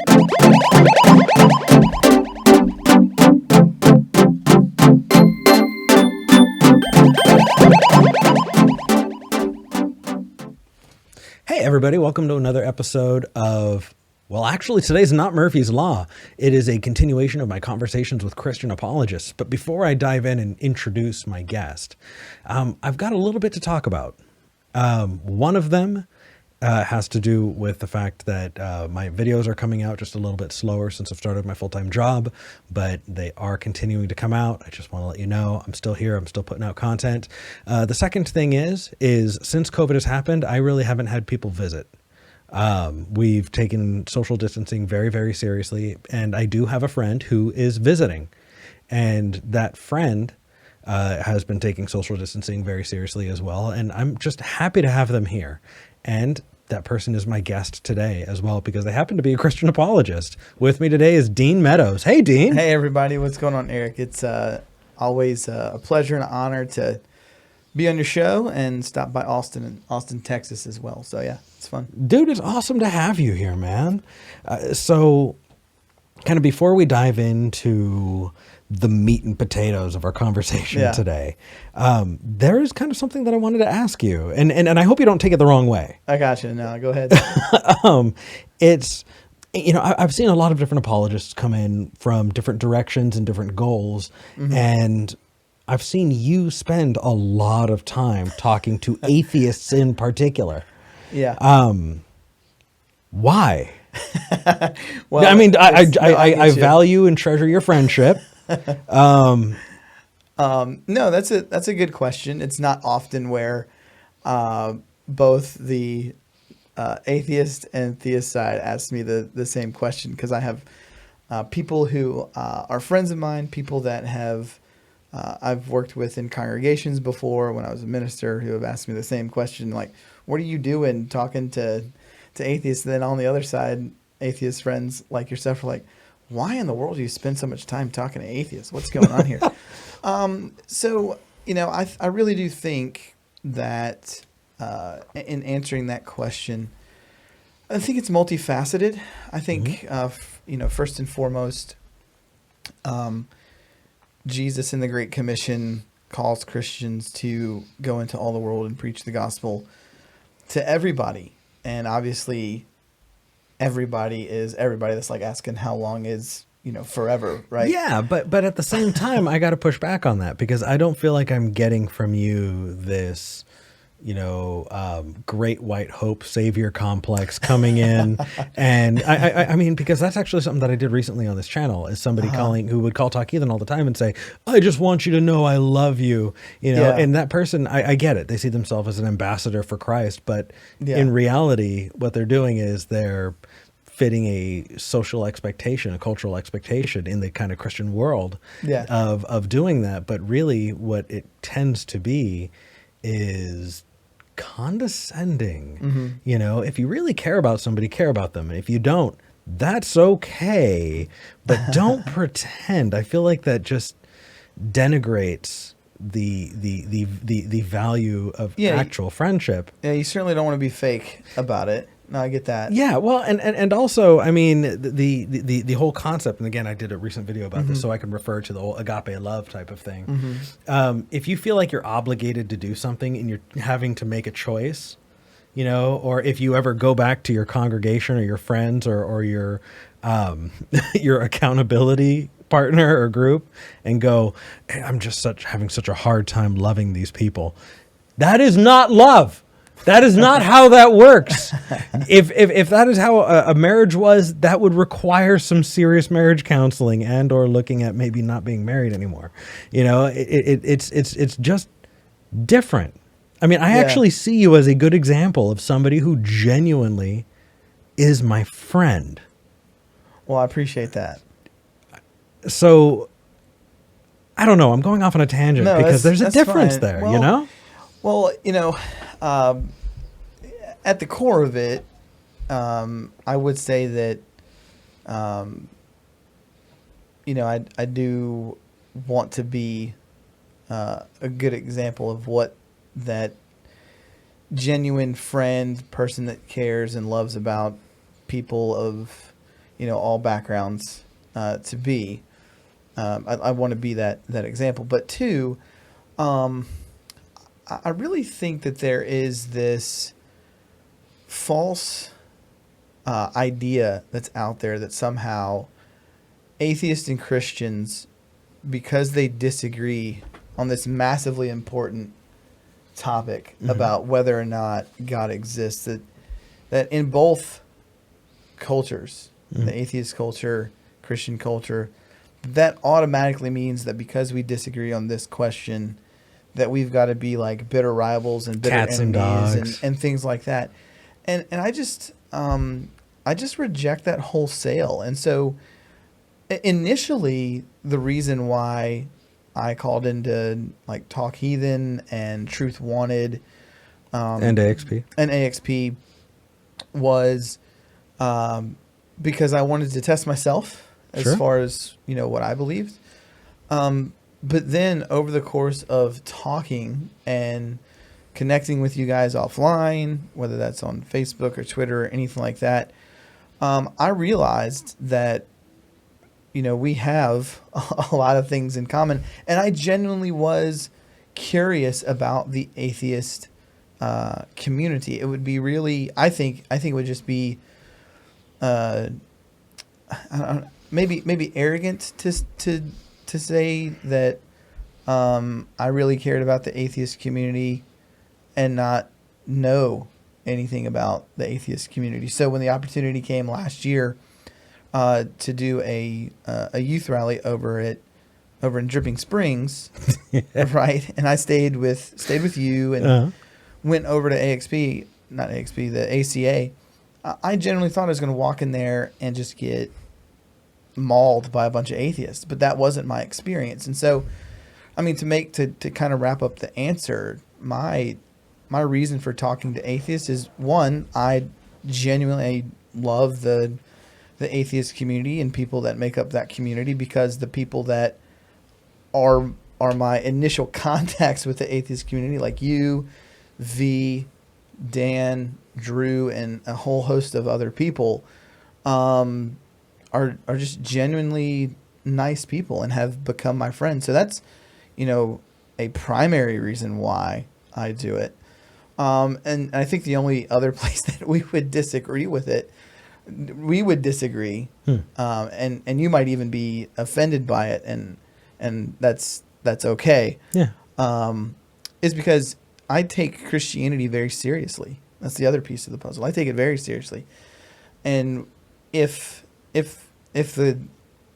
Hey everybody, welcome to another episode of, well, actually today's not Murphy's Law. It is a continuation of my conversations with Christian apologists. But before I dive in and introduce my guest, I've got a little bit to talk about. One of them has to do with the fact that my videos are coming out just a little bit slower since I've started my full-time job, but they are continuing to come out. I just want to let you know I'm still here. I'm still putting out content. The second thing is since COVID has happened, I really haven't had people visit. We've taken social distancing very, very seriously, and I do have a friend who is visiting, and that friend has been taking social distancing very seriously as well. And I'm just happy to have them here. And that person is my guest today as well, because they happen to be a Christian apologist. With me today is Dean Meadows. Hey, Dean. Hey, everybody. What's going on, Eric? It's always a pleasure and an honor to be on your show and stop by Austin, Texas as well. So, yeah, it's fun. Dude, it's awesome to have you here, man. So kind of before we dive into the meat and potatoes of our conversation today, there is kind of something that I wanted to ask you, and I hope you don't take it the wrong way. I got you. No, go ahead. It's, you know, I've seen a lot of different apologists come in from different directions and different goals, and I've seen you spend a lot of time talking to atheists in particular. Yeah. Why? Well, I mean, I value and treasure your friendship. No, that's a good question. It's not often where both the atheist and theist side ask me the same question, because I have people who are friends of mine, people that have I've worked with in congregations before when I was a minister, who have asked me the same question, like, what are you doing talking to atheists? And then on the other side, atheist friends like yourself are like, why in the world do you spend so much time talking to atheists? What's going on here? So, you know, I really do think that in answering that question, I think it's multifaceted. I think, you know, first and foremost, Jesus in the Great Commission calls Christians to go into all the world and preach the gospel to everybody. And obviously, everybody is everybody. That's like asking how long is, you know, forever, right? Yeah, but at the same time, I got to push back on that, because I don't feel like I'm getting from you this, you know, great white hope savior complex coming in. And I mean, because that's actually something that I did recently on this channel, is somebody who would call Talk Heathen all the time and say, I just want you to know I love you, you know. And that person, I get it. They see themselves as an ambassador for Christ, but in reality, what they're doing is they're fitting a social expectation, a cultural expectation in the kind of Christian world of doing that. But really what it tends to be is condescending. You know, if you really care about somebody, care about them. And if you don't, that's okay, but don't pretend. I feel like that just denigrates the value of actual friendship. Yeah, you certainly don't want to be fake about it. No, I get that. Yeah, well, and also, I mean, the whole concept, and again, I did a recent video about this, so I can refer to the whole agape love type of thing. If you feel like you're obligated to do something and you're having to make a choice, you know, or if you ever go back to your congregation or your friends or your your accountability partner or group and go, hey, I'm just having such a hard time loving these people. That is not love. That is not how that works. If that is how a marriage was, that would require some serious marriage counseling and or looking at maybe not being married anymore. You know, it's just different. I mean, I actually see you as a good example of somebody who genuinely is my friend. Well, I appreciate that. So, I don't know. I'm going off on a tangent because there's a difference there, you know? Well, you know, at the core of it, I would say that, you know, I do want to be a good example of what that genuine friend, person that cares and loves about people of, all backgrounds to be. I want to be that example. But two, I really think that there is this false idea that's out there that somehow atheists and Christians, because they disagree on this massively important topic about whether or not God exists, that in both cultures, the atheist culture, Christian culture, that automatically means that because we disagree on this question, that we've got to be like bitter rivals and bitter Cats and enemies dogs. and things like that. And I just reject that wholesale. And so initially, the reason why I called into like Talk Heathen and Truth Wanted And AXP was because I wanted to test myself as far as what I believed. But then over the course of talking and connecting with you guys offline, whether that's on Facebook or Twitter or anything like that, I realized that we have a lot of things in common. And I genuinely was curious about the atheist community. It would be really, I think it would just be maybe arrogant to say that I really cared about the atheist community and not know anything about the atheist community. So when the opportunity came last year to do a youth rally over in Dripping Springs, right? And I stayed with you and went over to not AXP, the ACA. I generally thought I was going to walk in there and just get mauled by a bunch of atheists, but that wasn't my experience. And so, I mean, to kind of wrap up the answer, my reason for talking to atheists is, one, I genuinely love the atheist community and people that make up that community, because the people that are my initial contacts with the atheist community, like you, V, Dan, Drew, and a whole host of other people, are just genuinely nice people and have become my friends. So that's, a primary reason why I do it. And I think the only other place that we would disagree with it, and you might even be offended by it, and that's okay. Yeah. Is because I take Christianity very seriously. That's the other piece of the puzzle. I take it very seriously. And if the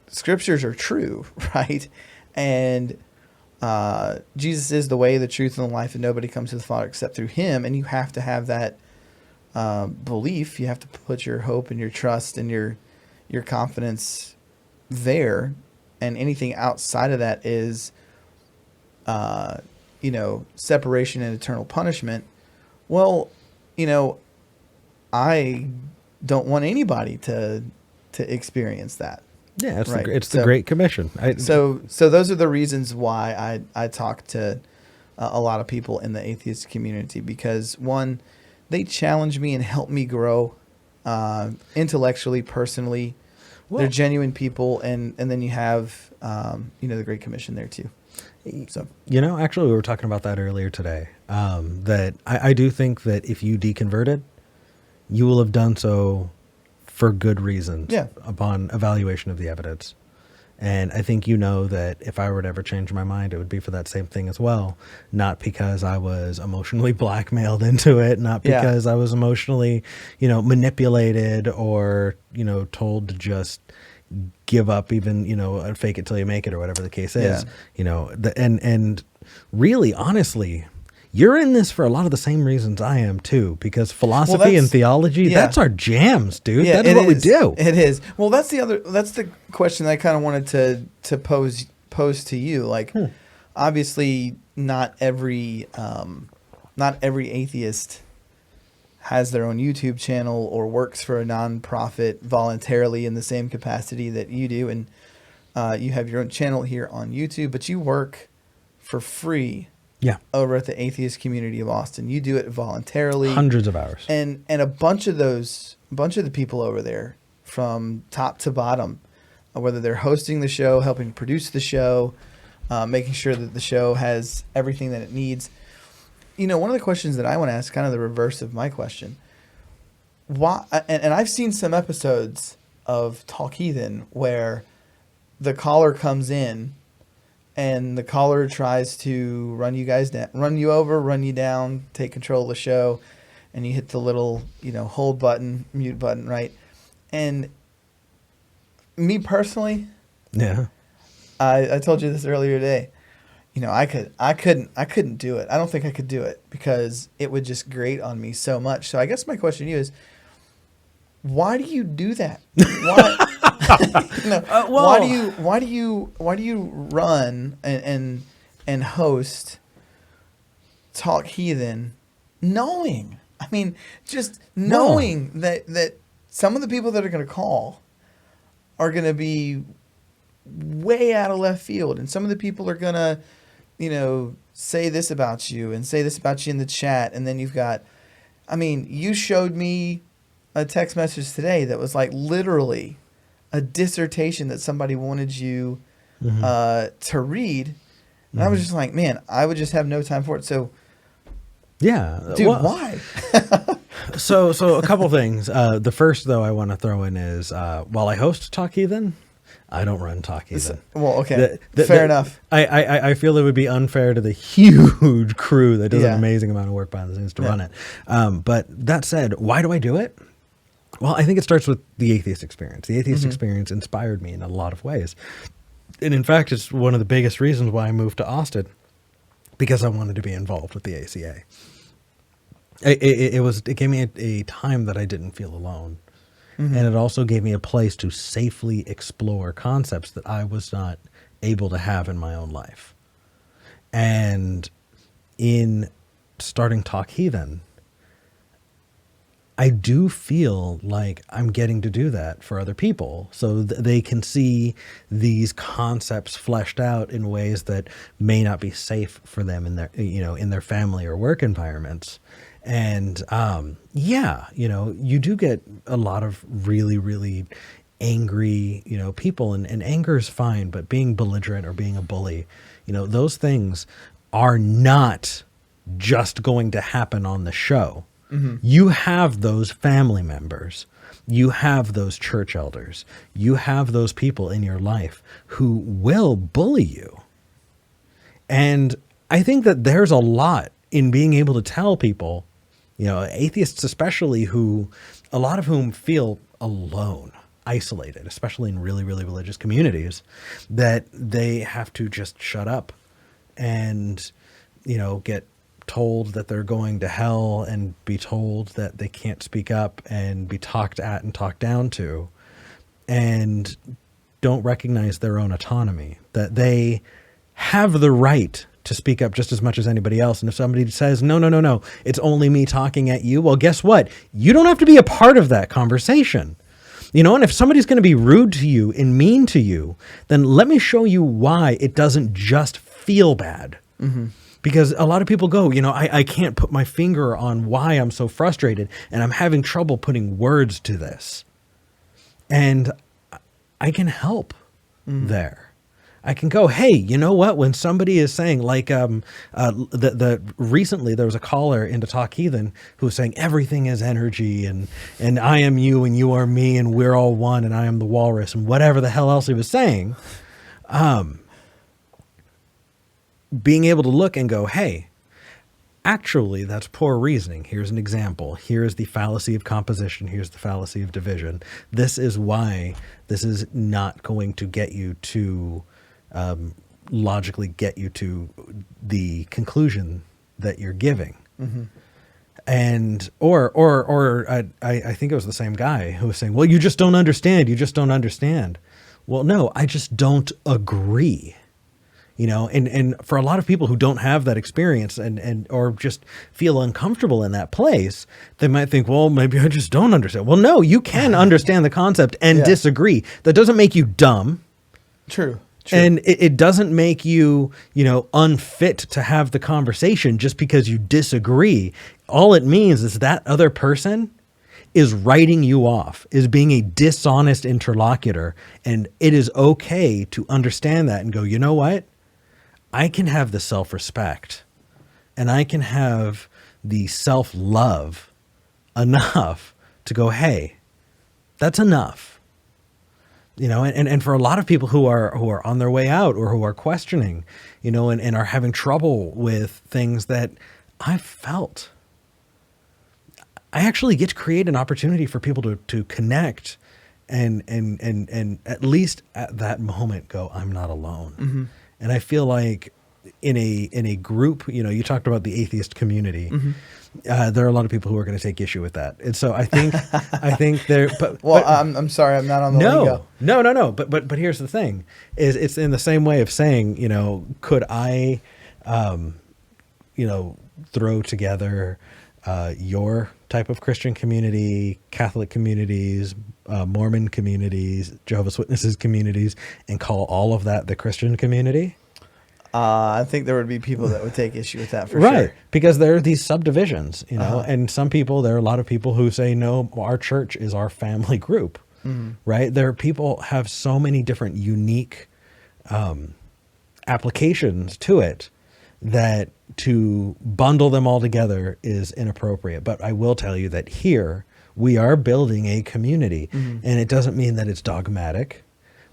scriptures are true, right, and Jesus is the way, the truth, and the life, and nobody comes to the Father except through him, and you have to have that belief. You have to put your hope and your trust and your confidence there, and anything outside of that is separation and eternal punishment. Well, I don't want anybody to experience that. Yeah, right? It's the Great Commission. So those are the reasons why I talk to a lot of people in the atheist community, because one, they challenge me and help me grow intellectually, personally. Well, they're genuine people, and then you have the Great Commission there too. So actually, we were talking about that earlier today. That I do think that if you deconverted, you will have done so for good reasons. Yeah. Upon evaluation of the evidence. And I think that if I were to ever change my mind, it would be for that same thing as well. Not because I was emotionally blackmailed into it, not because I was emotionally, manipulated or, told to just give up, even, fake it till you make it, or whatever the case is. And really, honestly, you're in this for a lot of the same reasons I am too, because philosophy and theology, that's our jams, dude. That's what we do. It is. Well, that's the question that I kind of wanted to pose to you. Like, obviously not every atheist has their own YouTube channel or works for a nonprofit voluntarily in the same capacity that you do. And you have your own channel here on YouTube, but you work for free. Yeah. Over at the atheist community of Austin. You do it voluntarily. Hundreds of hours. And a bunch of the people over there from top to bottom, whether they're hosting the show, helping produce the show, making sure that the show has everything that it needs. You know, one of the questions that I want to ask, kind of the reverse of my question, why? And I've seen some episodes of Talk Heathen where the caller comes in and the caller tries to run you guys down, run you over, run you down, take control of the show, and you hit the little, hold button, mute button, right? And me personally, Yeah. I told you this earlier today. I couldn't do it. I don't think I could do it because it would just grate on me so much. So I guess my question to you is, why do you do that? Why do you run and host Talk Heathen knowing that some of the people that are going to call are going to be way out of left field, and some of the people are going to say this about you and say this about you in the chat, and then you've got, you showed me a text message today that was like literally a dissertation that somebody wanted you to read, and I was just like, man, I would just have no time for it. So yeah, dude, why? So a couple things. The first, though, I want to throw in is while I host Talk Heathen, I don't run Talk Heathen. Well, okay, fair enough. I feel it would be unfair to the huge crew that does an amazing amount of work behind the scenes to run it. But that said, why do I do it? Well, I think it starts with the atheist experience. The atheist experience inspired me in a lot of ways. And in fact, it's one of the biggest reasons why I moved to Austin, because I wanted to be involved with the ACA. It gave me a time that I didn't feel alone. And it also gave me a place to safely explore concepts that I was not able to have in my own life. And in starting Talk Heathen, I do feel like I'm getting to do that for other people, so they can see these concepts fleshed out in ways that may not be safe for them in their family or work environments. And you do get a lot of really, really angry, people, and anger is fine, but being belligerent or being a bully, those things are not just going to happen on the show. You have those family members, you have those church elders, you have those people in your life who will bully you. And I think that there's a lot in being able to tell people, atheists especially, a lot of whom feel alone, isolated, especially in really, really religious communities, that they have to just shut up and, get told that they're going to hell and be told that they can't speak up and be talked at and talked down to, and don't recognize their own autonomy, that they have the right to speak up just as much as anybody else. And if somebody says, no, it's only me talking at you, well, guess what? You don't have to be a part of that conversation. And if somebody's going to be rude to you and mean to you, then let me show you why it doesn't just feel bad. Because a lot of people go, I can't put my finger on why I'm so frustrated, and I'm having trouble putting words to this. And I can help there. I can go, hey, you know what? When somebody is saying, like, recently there was a caller into Talk Heathen who was saying everything is energy, and I am you and you are me and we're all one and I am the walrus and whatever the hell else he was saying. Being able to look and go, hey, actually, that's poor reasoning. Here's an example. Here's the fallacy of composition. Here's the fallacy of division. This is why this is not going to get you to logically get you to the conclusion that you're giving. And or I think it was the same guy who was saying, well, you just don't understand. You just don't understand. Well, no, I just don't agree. And for a lot of people who don't have that experience and or just feel uncomfortable in that place, they might think, well, maybe I just don't understand. Well, no, you can understand the concept and disagree. That doesn't make you dumb. True. And it doesn't make you, unfit to have the conversation just because you disagree. All it means is that other person is writing you off, is being a dishonest interlocutor. And it is okay to understand that and go, you know what? I can have the self-respect and I can have the self-love enough to go, hey, that's enough. You know, and for a lot of people who are on their way out or who are questioning, you know, and are having trouble with things that I've felt, I actually get to create an opportunity for people to connect and at least at that moment go, I'm not alone. Mm-hmm. And I feel like in a group, you know, you talked about the atheist community. Mm-hmm. There are a lot of people who are going to take issue with that. And so I think there, I'm sorry, I'm not on the lingo. No. But here's the thing is it's in the same way of saying, you know, could I, you know, throw together, your type of Christian community, Catholic communities, Mormon communities, Jehovah's Witnesses communities, and call all of that the Christian community? I think there would be people that would take issue with that for sure. Right, because there are these subdivisions, you know, and there are a lot of people who say, no, our church is our family group, right? There are people have so many different unique applications to it that to bundle them all together is inappropriate. But I will tell you that here we are building a community, and it doesn't mean that it's dogmatic,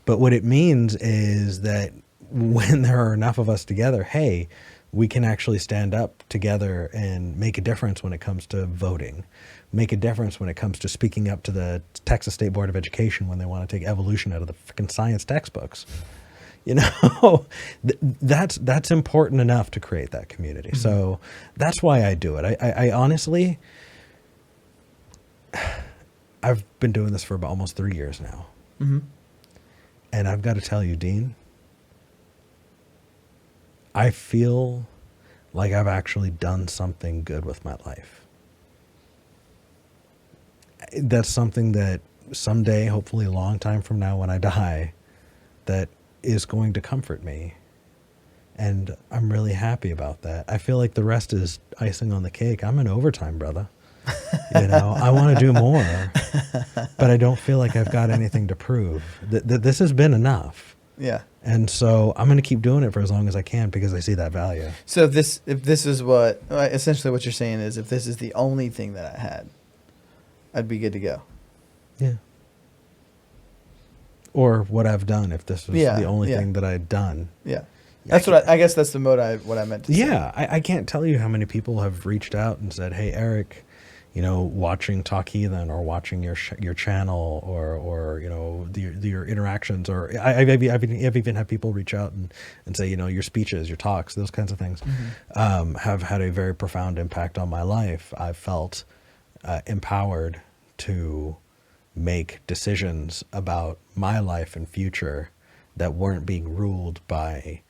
but what it means is that when there are enough of us together, hey, we can actually stand up together and make a difference when it comes to voting, make a difference when it comes to speaking up to the Texas State Board of Education when they want to take evolution out of the freaking science textbooks. You know, that's important enough to create that community. Mm-hmm. So that's why I do it. I honestly, I've been doing this for about almost 3 years now. Mm-hmm. And I've got to tell you, Dean, I feel like I've actually done something good with my life. That's something that someday, hopefully a long time from now when I die, that is going to comfort me. And I'm really happy about that. I feel like the rest is icing on the cake. I'm in overtime, brother. You know, I want to do more, but I don't feel like I've got anything to prove. This has been enough. Yeah. And so I'm going to keep doing it for as long as I can because I see that value. So if this is what, essentially what you're saying is if this is the only thing that I had, I'd be good to go. Yeah. Or what I've done if this was the only thing that I'd done. Yeah. That's I guess that's the mode what I meant to say. Yeah. I can't tell you how many people have reached out and said, hey, Eric, you know, watching Talk Heathen or watching your channel or you know, your interactions, or I've even had people reach out and say, you know, your speeches, your talks, those kinds of things, have had a very profound impact on my life. I've felt empowered to make decisions about my life and future that weren't being ruled by,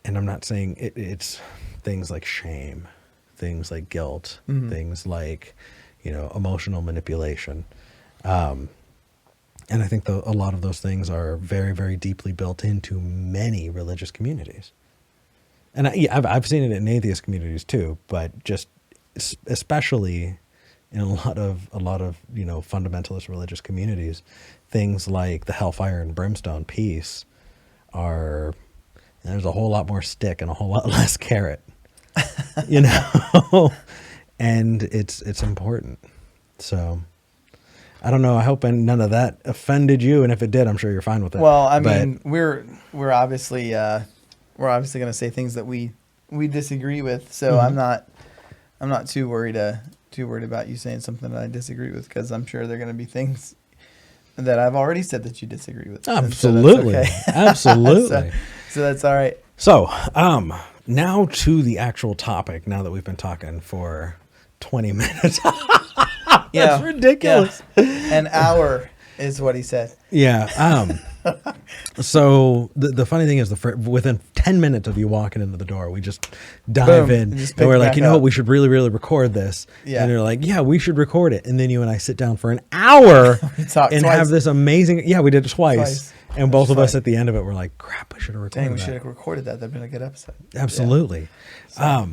and I'm not saying it's things like shame, things like guilt, things like, you know, emotional manipulation. And I think a lot of those things are very, very deeply built into many religious communities. And I've seen it in atheist communities too, but just especially in a lot of, you know, fundamentalist religious communities, things like the hellfire and brimstone piece there's a whole lot more stick and a whole lot less carrot. You know, and it's important. So I don't know. I hope none of that offended you. And if it did, I'm sure you're fine with it. Well, I mean, we're obviously going to say things that we disagree with. So I'm not too worried about you saying something that I disagree with, because I'm sure there are going to be things that I've already said that you disagree with. Absolutely. So okay. Absolutely. So that's all right. So, now to the actual topic, now that we've been talking for 20 minutes. That's ridiculous. Yeah. An hour is what he said. Yeah. So the funny thing is, within 10 minutes of you walking into the door, we just dive in and we're like, you know what, we should really, really record this. Yeah. And you're like, yeah, we should record it. And then you and I sit down for an hour and have this amazing, we did it twice. And both of us at the end of it were like, crap, I should have recorded that. We should have recorded that. That'd been a good episode. Absolutely. Yeah.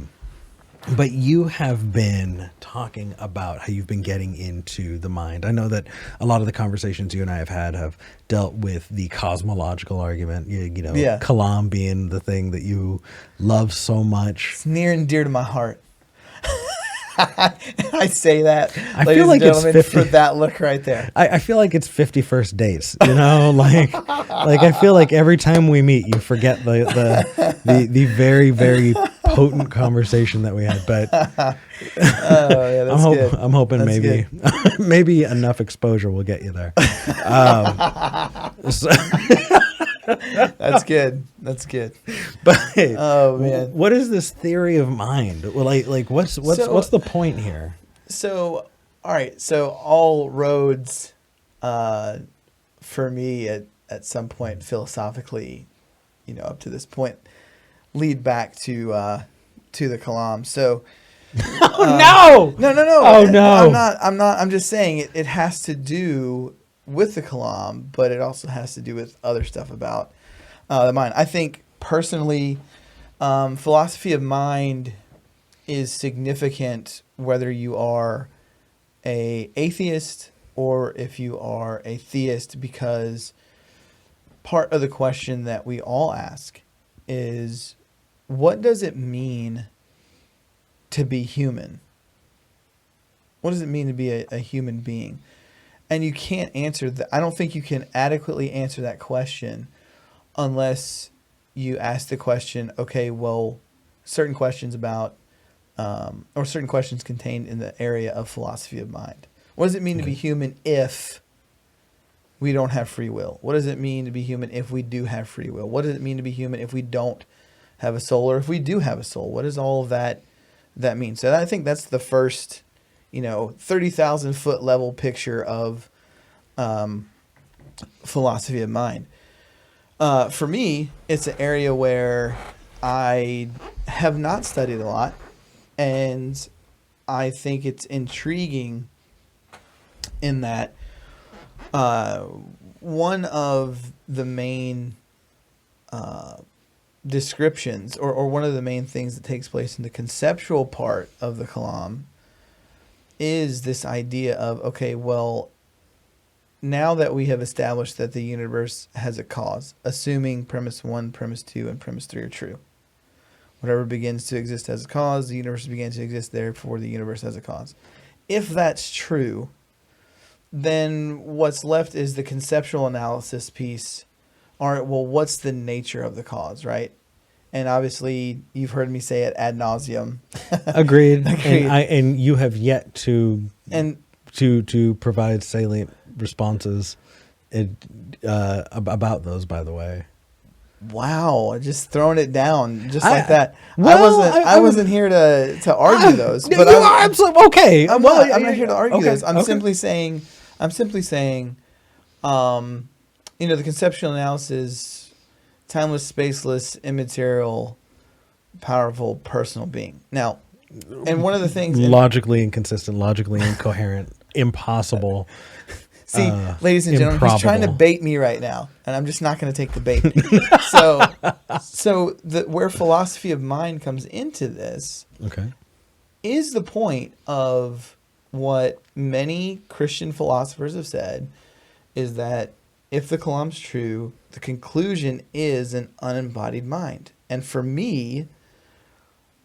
But you have been talking about how you've been getting into the mind. I know that a lot of the conversations you and I have had have dealt with the cosmological argument, you know, Yeah. Kalam being the thing that you love so much. It's near and dear to my heart. I say that, I ladies feel like and it's gentlemen, 50 for that look right there. I feel like it's 51st dates, you know, like I feel like every time we meet, you forget the very, very potent conversation that we had. But Oh yeah, that's good. I'm hoping That's maybe, good. maybe enough exposure will get you there. So, That's good. That's good. but Oh man. what is this theory of mind? Well, like what's the point here? So, all right. So all roads, for me at some point philosophically, you know, up to this point, lead back to the Kalam. So. Oh no! No. Oh no! I'm not. I'm just saying it has to do with the Kalam, but it also has to do with other stuff about the mind. I think personally, philosophy of mind is significant whether you are a atheist or if you are a theist, because part of the question that we all ask is, what does it mean to be human? What does it mean to be a human being? And you can't answer that. I don't think you can adequately answer that question unless you ask the question, okay, well, certain questions about, or certain questions contained in the area of philosophy of mind. What does it mean to be human if we don't have free will? What does it mean to be human if we do have free will? What does it mean to be human if we don't have a soul, or if we do have a soul? What does all of that mean? So I think that's the first, 30,000 foot level picture of philosophy of mind. For me, it's an area where I have not studied a lot, and I think it's intriguing in that one of the main descriptions, or one of the main things that takes place in the conceptual part of the Kalam, is this idea of, okay, well, now that we have established that the universe has a cause, assuming premise 1, premise 2, and premise 3 are true. Whatever begins to exist as a cause, the universe began to exist, therefore the universe has a cause. If that's true, then what's left is the conceptual analysis piece. All right, well, what's the nature of the cause, right? And obviously, you've heard me say it ad nauseum. Agreed. And you have yet to provide salient responses about those, by the way. Wow, just throwing it down just like that. Well, I wasn't here to argue those, but okay. I'm not here to argue those. I'm simply saying, the conceptual analysis, timeless, spaceless, immaterial, powerful, personal being. Now, and one of the things... Logically inconsistent, logically incoherent, impossible. See, ladies and gentlemen, he's trying to bait me right now, and I'm just not going to take the bait. So where philosophy of mind comes into this, okay, is the point of what many Christian philosophers have said, is that if the Kalam's true, the conclusion is an unembodied mind. And for me,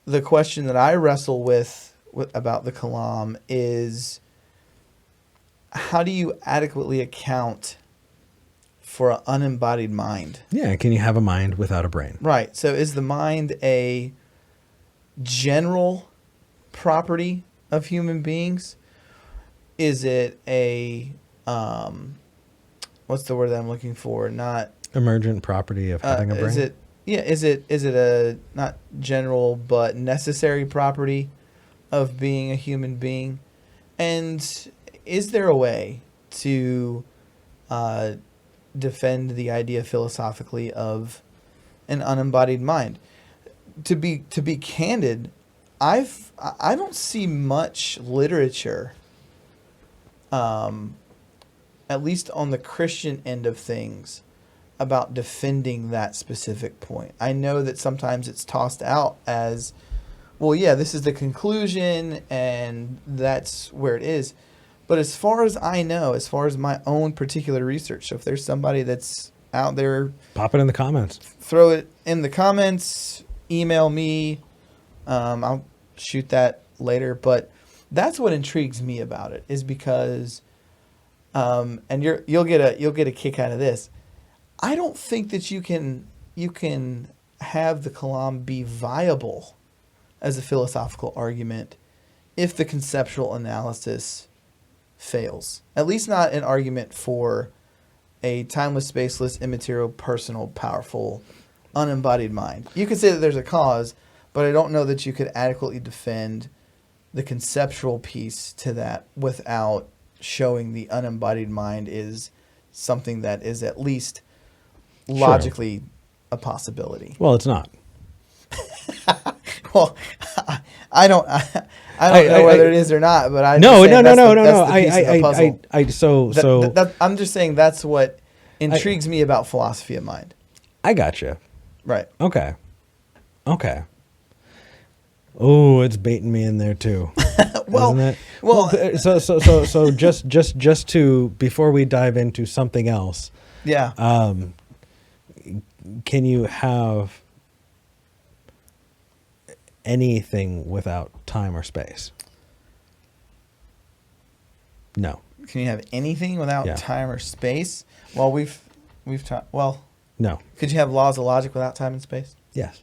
the question that I wrestle with about the Kalam is, how do you adequately account for an unembodied mind? Yeah, can you have a mind without a brain? Right. So is the mind a general property of human beings? Is it a what's the word that I'm looking for? Not emergent property of having a brain. Is it a not general but necessary property of being a human being? And is there a way to defend the idea philosophically of an unembodied mind? To be candid, I don't see much literature, at least on the Christian end of things, about defending that specific point. I know that sometimes it's tossed out as, well, yeah, this is the conclusion and that's where it is. But as far as I know, as far as my own particular research, so if there's somebody that's out there, Pop it in the comments. throw it in the comments, email me. I'll shoot that later. But that's what intrigues me about it, is because, and you'll get a kick out of this. I don't think that you can have the Kalam be viable as a philosophical argument if the conceptual analysis fails. At least not an argument for a timeless, spaceless, immaterial, personal, powerful, unembodied mind. You could say that there's a cause, but I don't know that you could adequately defend the conceptual piece to that without showing the unembodied mind is something that is at least logically a possibility. Well, it's not. Well, I don't know whether it is or not, but I'm just saying that's what intrigues me about philosophy of mind. I gotcha. Right. Okay. Oh, it's baiting me in there too. Well, isn't it? well, so just to, before we dive into something else, yeah. Can you have anything without time or space? No. Can you have anything without time or space? Well, we've talked. Well, no. Could you have laws of logic without time and space? Yes.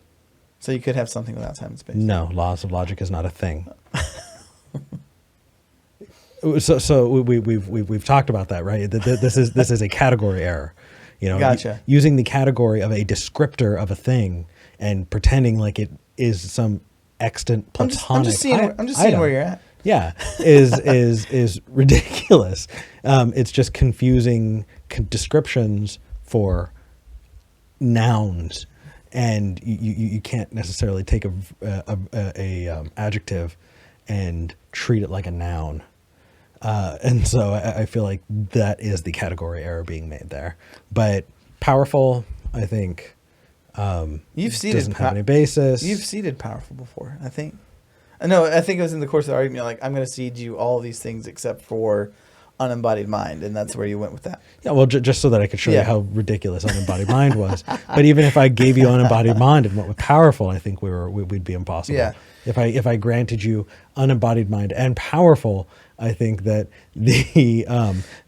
So you could have something without time and space. No, laws of logic is not a thing. So we've talked about that, right? This is a category error. You know, gotcha. Using the category of a descriptor of a thing and pretending like it is some extant platonic. I'm just seeing where you're at. Yeah, is ridiculous. It's just confusing descriptions for nouns, and you can't necessarily take a adjective and treat it like a noun. And so I feel like that is the category error being made there. But powerful, I think, doesn't have any basis. You've seeded powerful before, I think. No, I think it was in the course of the argument, like, I'm going to seed you all these things except for unembodied mind, and that's where you went with that. Yeah, well, just so that I could show you how ridiculous unembodied mind was. But even if I gave you unembodied mind and went with powerful, I think we'd be impossible. Yeah. If I granted you unembodied mind and powerful, I think that the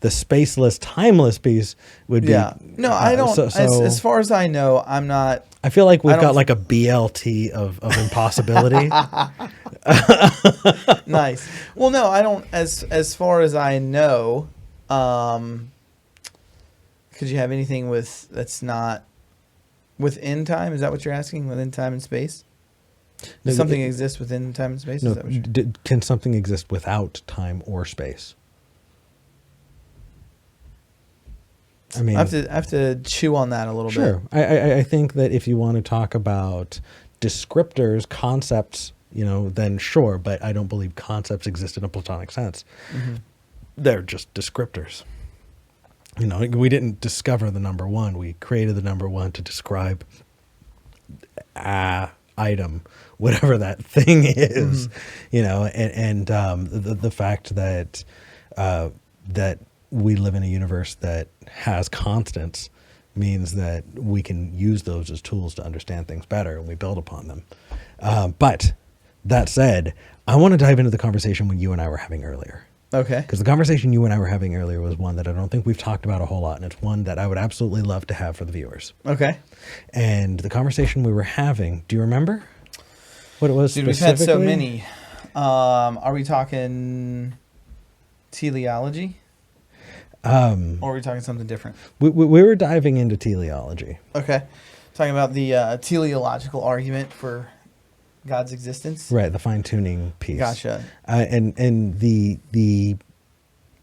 spaceless, timeless piece would be. Yeah. No, I don't. As far as I know, I'm not. I feel like we've got like a BLT of impossibility. Nice. Well, no, I don't. As far as I know, could you have anything that's not within time? Is that what you're asking? Within time and space? Does something exist within time and space? No, is that what can something exist without time or space? I mean, I have to chew on that a little bit. Sure. I think that if you want to talk about descriptors, concepts, then sure, but I don't believe concepts exist in a Platonic sense. Mm-hmm. They're just descriptors. We didn't discover the number one. We created the number one to describe item, whatever that thing is, and the fact that that we live in a universe that has constants means that we can use those as tools to understand things better, and we build upon them. But that said, I want to dive into the conversation you and I were having earlier. Okay. Because the conversation you and I were having earlier was one that I don't think we've talked about a whole lot, and it's one that I would absolutely love to have for the viewers. Okay. And the conversation we were having, do you remember what it was? Dude, we've had so many. Are we talking teleology? Or are we talking something different? We were diving into teleology. Okay. Talking about the teleological argument for God's existence. Right, the fine-tuning piece. Gotcha. And the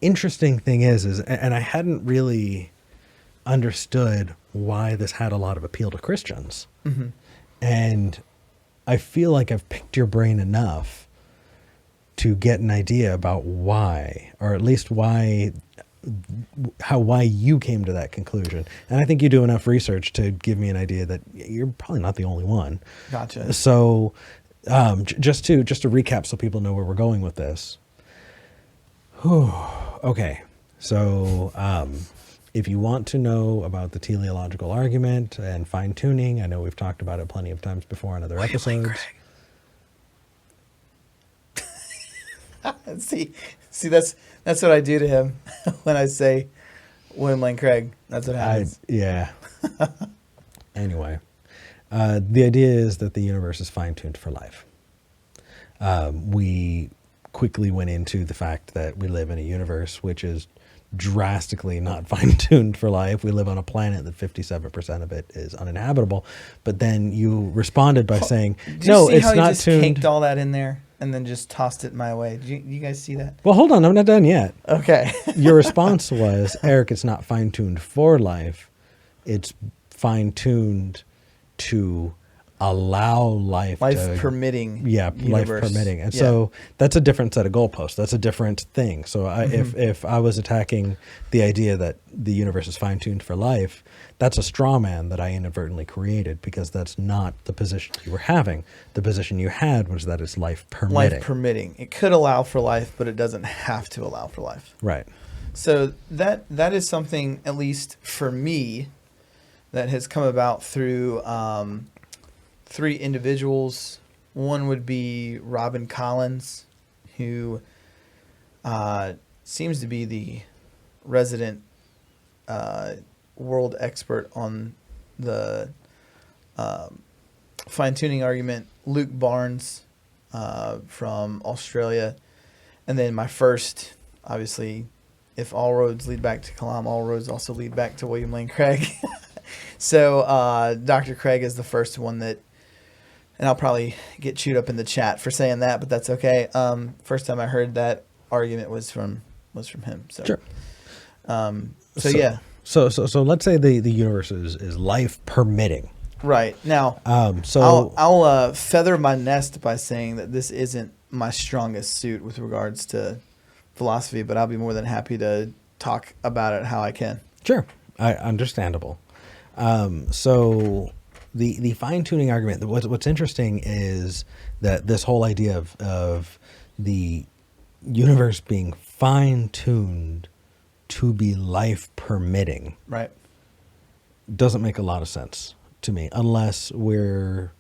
interesting thing is, and I hadn't really understood why this had a lot of appeal to Christians. Mm-hmm. And I feel like I've picked your brain enough to get an idea about why, or at least why you came to that conclusion. And I think you do enough research to give me an idea that you're probably not the only one. Gotcha. So just to recap so people know where we're going with this. Whew. Okay, so if you want to know about the teleological argument and fine tuning, I know we've talked about it plenty of times before in other episodes. see, that's what I do to him when I say William Lane Craig. That's what happens. Yeah. Anyway, the idea is that the universe is fine-tuned for life. We quickly went into the fact that we live in a universe which is drastically not fine-tuned for life. We live on a planet that 57% of it is uninhabitable. But then you responded by saying, "No, it's not tuned." Caked all that in there and then just tossed it my way. Did you guys see that? Well, hold on, I'm not done yet. Okay. Your response was, "Eric, it's not fine-tuned for life. It's fine-tuned to allow life permitting universe. Life permitting." And yeah. so that's a different set of goalposts. That's a different thing. So if I was attacking the idea that the universe is fine-tuned for life, that's a straw man that I inadvertently created, because that's not the position you were having. The position you had was that it's life permitting. Life permitting. It could allow for life, but it doesn't have to allow for life. Right. So that is something, at least for me, that has come about through three individuals. One would be Robin Collins, who seems to be the resident world expert on the fine-tuning argument. Luke Barnes from Australia. And then my first, obviously, if all roads lead back to Kalam, all roads also lead back to William Lane Craig. So Dr. Craig is the first one that, and I'll probably get chewed up in the chat for saying that, but that's okay. First time I heard that argument was from him. So, sure. So yeah. So let's say the universe is life permitting. Right. Now, so I'll feather my nest by saying that this isn't my strongest suit with regards to philosophy, but I'll be more than happy to talk about it how I can. Sure. Understandable. So the fine-tuning argument, what's interesting is that this whole idea of the universe being fine-tuned to be life permitting, right, doesn't make a lot of sense to me, unless I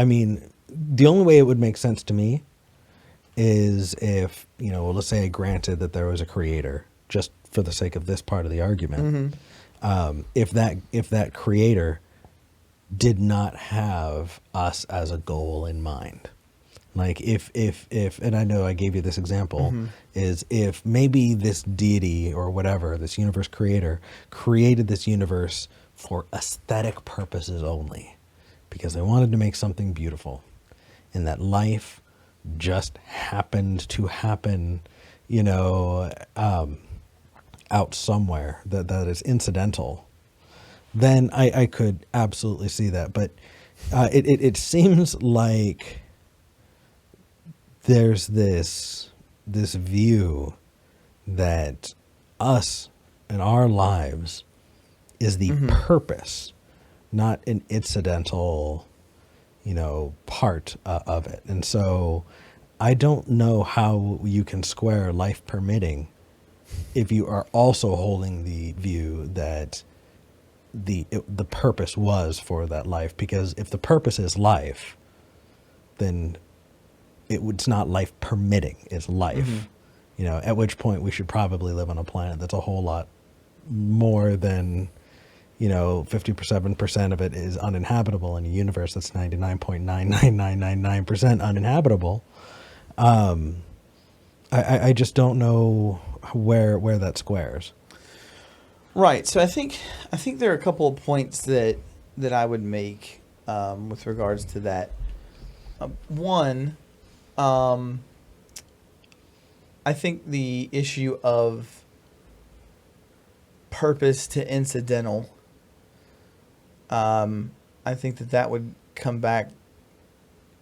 mean, the only way it would make sense to me is if, let's say I granted that there was a creator, just for the sake of this part of the argument. Mm-hmm. If that creator did not have us as a goal in mind, like if and I know I gave you this example, mm-hmm. is if maybe this deity or whatever, this universe creator, created this universe for aesthetic purposes only, because they wanted to make something beautiful, and that life just happened to happen, out somewhere that is incidental, then I could absolutely see that. But it seems like there's this view that us and our lives is the mm-hmm. purpose, not an incidental, part of it. And so I don't know how you can square life permitting if you are also holding the view that the purpose was for that life. Because if the purpose is life, then it's not life permitting, it's life. Mm-hmm. At which point we should probably live on a planet that's a whole lot more than 57% of it is uninhabitable in a universe that's 99.99999% uninhabitable. I just don't know where that squares. Right. So I think there are a couple of points that I would make with regards to that. One, I think the issue of purpose to incidental, I think that would come back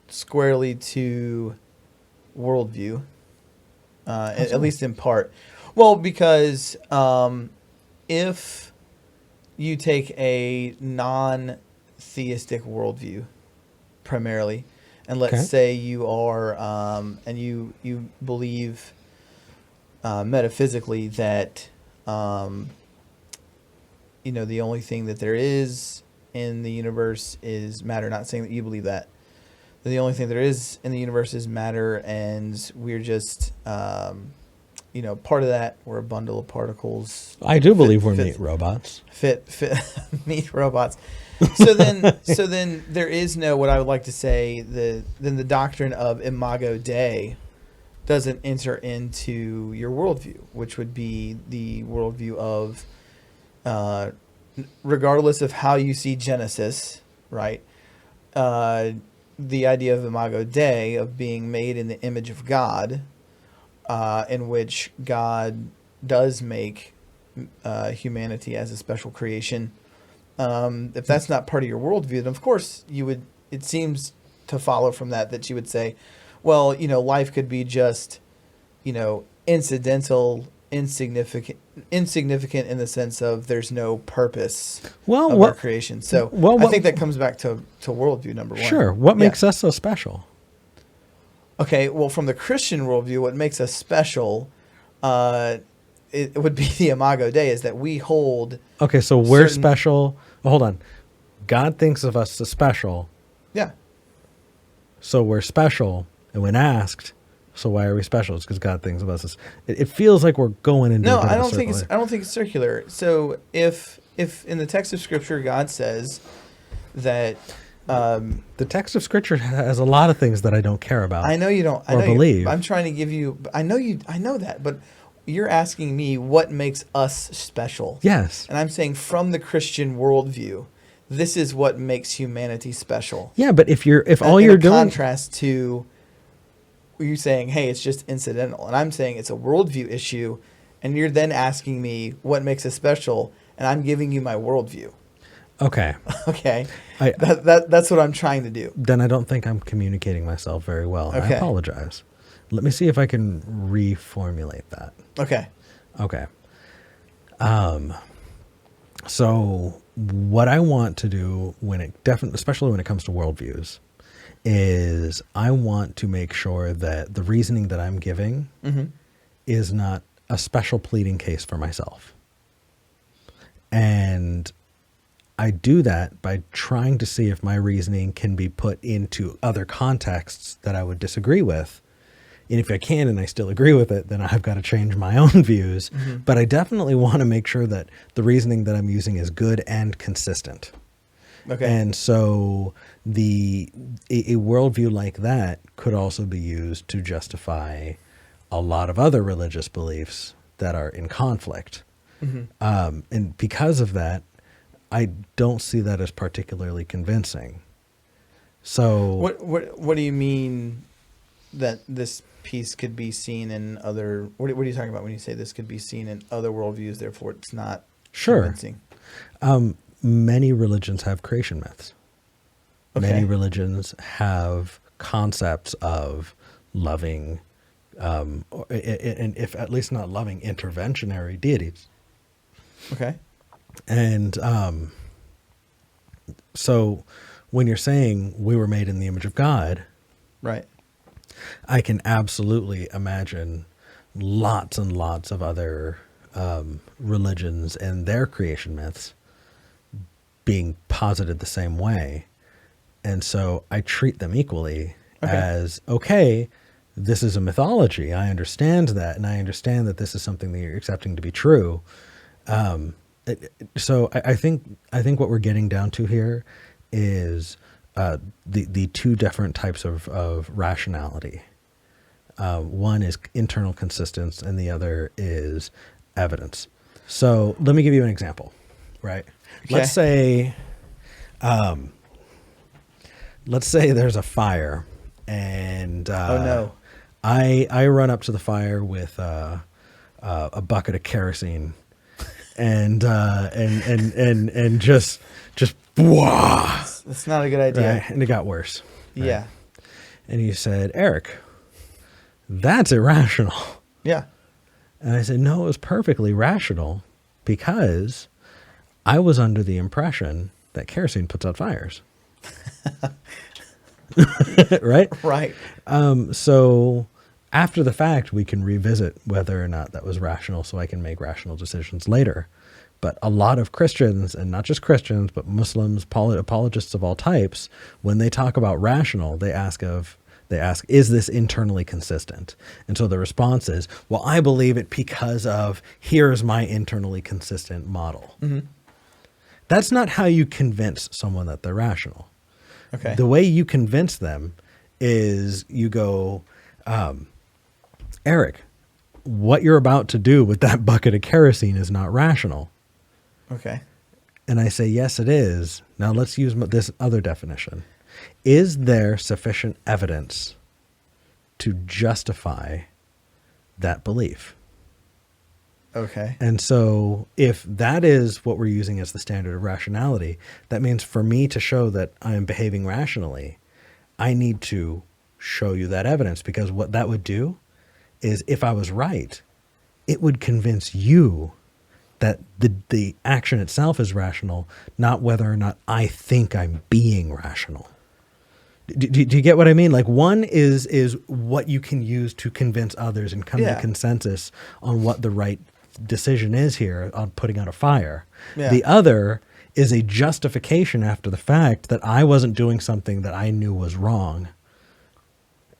squarely to worldview, at least in part. Well, because if you take a non-theistic worldview primarily, And let's Okay. say you are, and you believe metaphysically that, the only thing that there is in the universe is matter. Not saying that you believe that. The only thing there is in the universe is matter, and we're just, part of that. We're a bundle of particles. I do believe we're meat robots. Fit meat robots. So then there is no, what I would like to say, then the doctrine of imago Dei doesn't enter into your worldview, which would be the worldview of, regardless of how you see Genesis, right? The idea of imago Dei, of being made in the image of God, in which God does make humanity as a special creation. If that's not part of your worldview, then of course it seems to follow from that you would say, well, life could be just, incidental, insignificant in the sense of there's no purpose of our creation. So I think that comes back to worldview number one. Sure. What makes us so special? Okay, well, from the Christian worldview, what makes us special, it would be the imago Dei, is that we hold. Okay, so we're special. Well, hold on. God thinks of us as special. Yeah. So we're special, and when asked, so why are we special? It's because God thinks of us as. It feels like we're going into. No, I don't think it's circular. So if in the text of Scripture God says that. The text of Scripture has a lot of things that I don't care about. I know you don't. Believe. I'm trying to give you. I know that, but you're asking me what makes us special. Yes. And I'm saying from the Christian worldview, this is what makes humanity special. Yeah, but if all in you're doing, contrast to you saying, hey, it's just incidental, and I'm saying it's a worldview issue, and you're then asking me what makes us special, and I'm giving you my worldview. Okay. Okay. That's what I'm trying to do. Then I don't think I'm communicating myself very well. Okay. I apologize. Let me see if I can reformulate that. Okay. Okay. So what I want to do especially when it comes to worldviews, is I want to make sure that the reasoning that I'm giving is not a special pleading case for myself. And I do that by trying to see if my reasoning can be put into other contexts that I would disagree with. And if I can and I still agree with it, then I've got to change my own views. But I definitely want to make sure that the reasoning that I'm using is good and consistent. Okay. And so a worldview like that could also be used to justify a lot of other religious beliefs that are in conflict. And because of that, I don't see that as particularly convincing. So what do you mean that this piece could be seen in other? What are you talking about when you say this could be seen in other worldviews? Therefore, it's not convincing. Many religions have creation myths. Okay. Many religions have concepts of loving, and if at least not loving, interventionary deities. Okay. And so when you're saying we were made in the image of God, right, I can absolutely imagine lots and lots of other religions and their creation myths being posited the same way. And so I treat them equally as, okay, this is a mythology. I understand that. And I understand that this is something that you're accepting to be true. So I think what we're getting down to here is the two different types of rationality. One is internal consistency and the other is evidence. So let me give you an example, right? Okay. Let's say there's a fire and oh no. I run up to the fire with a bucket of kerosene and just wah. That's not a good idea. Right? And it got worse. Right? Yeah. And he said, Eric, that's irrational. Yeah. And I said, no, it was perfectly rational because I was under the impression that kerosene puts out fires. right? Right. So after the fact, we can revisit whether or not that was rational so I can make rational decisions later. But a lot of Christians, and not just Christians, but Muslims, apologists of all types, when they talk about rational, they ask, is this internally consistent? And so the response is, well, I believe it because of, here's my internally consistent model. Mm-hmm. That's not how you convince someone that they're rational. Okay. The way you convince them is you go, Eric, what you're about to do with that bucket of kerosene is not rational. Okay. And I say, yes, it is. Now let's use this other definition. Is there sufficient evidence to justify that belief? Okay. And so if that is what we're using as the standard of rationality, that means for me to show that I am behaving rationally, I need to show you that evidence, because what that would do is, if I was right, it would convince you that the action itself is rational, not whether or not I think I'm being rational. Do you get what I mean? Like, one is what you can use to convince others and come to consensus on what the right decision is here on putting out a fire. Yeah. The other is a justification after the fact that I wasn't doing something that I knew was wrong.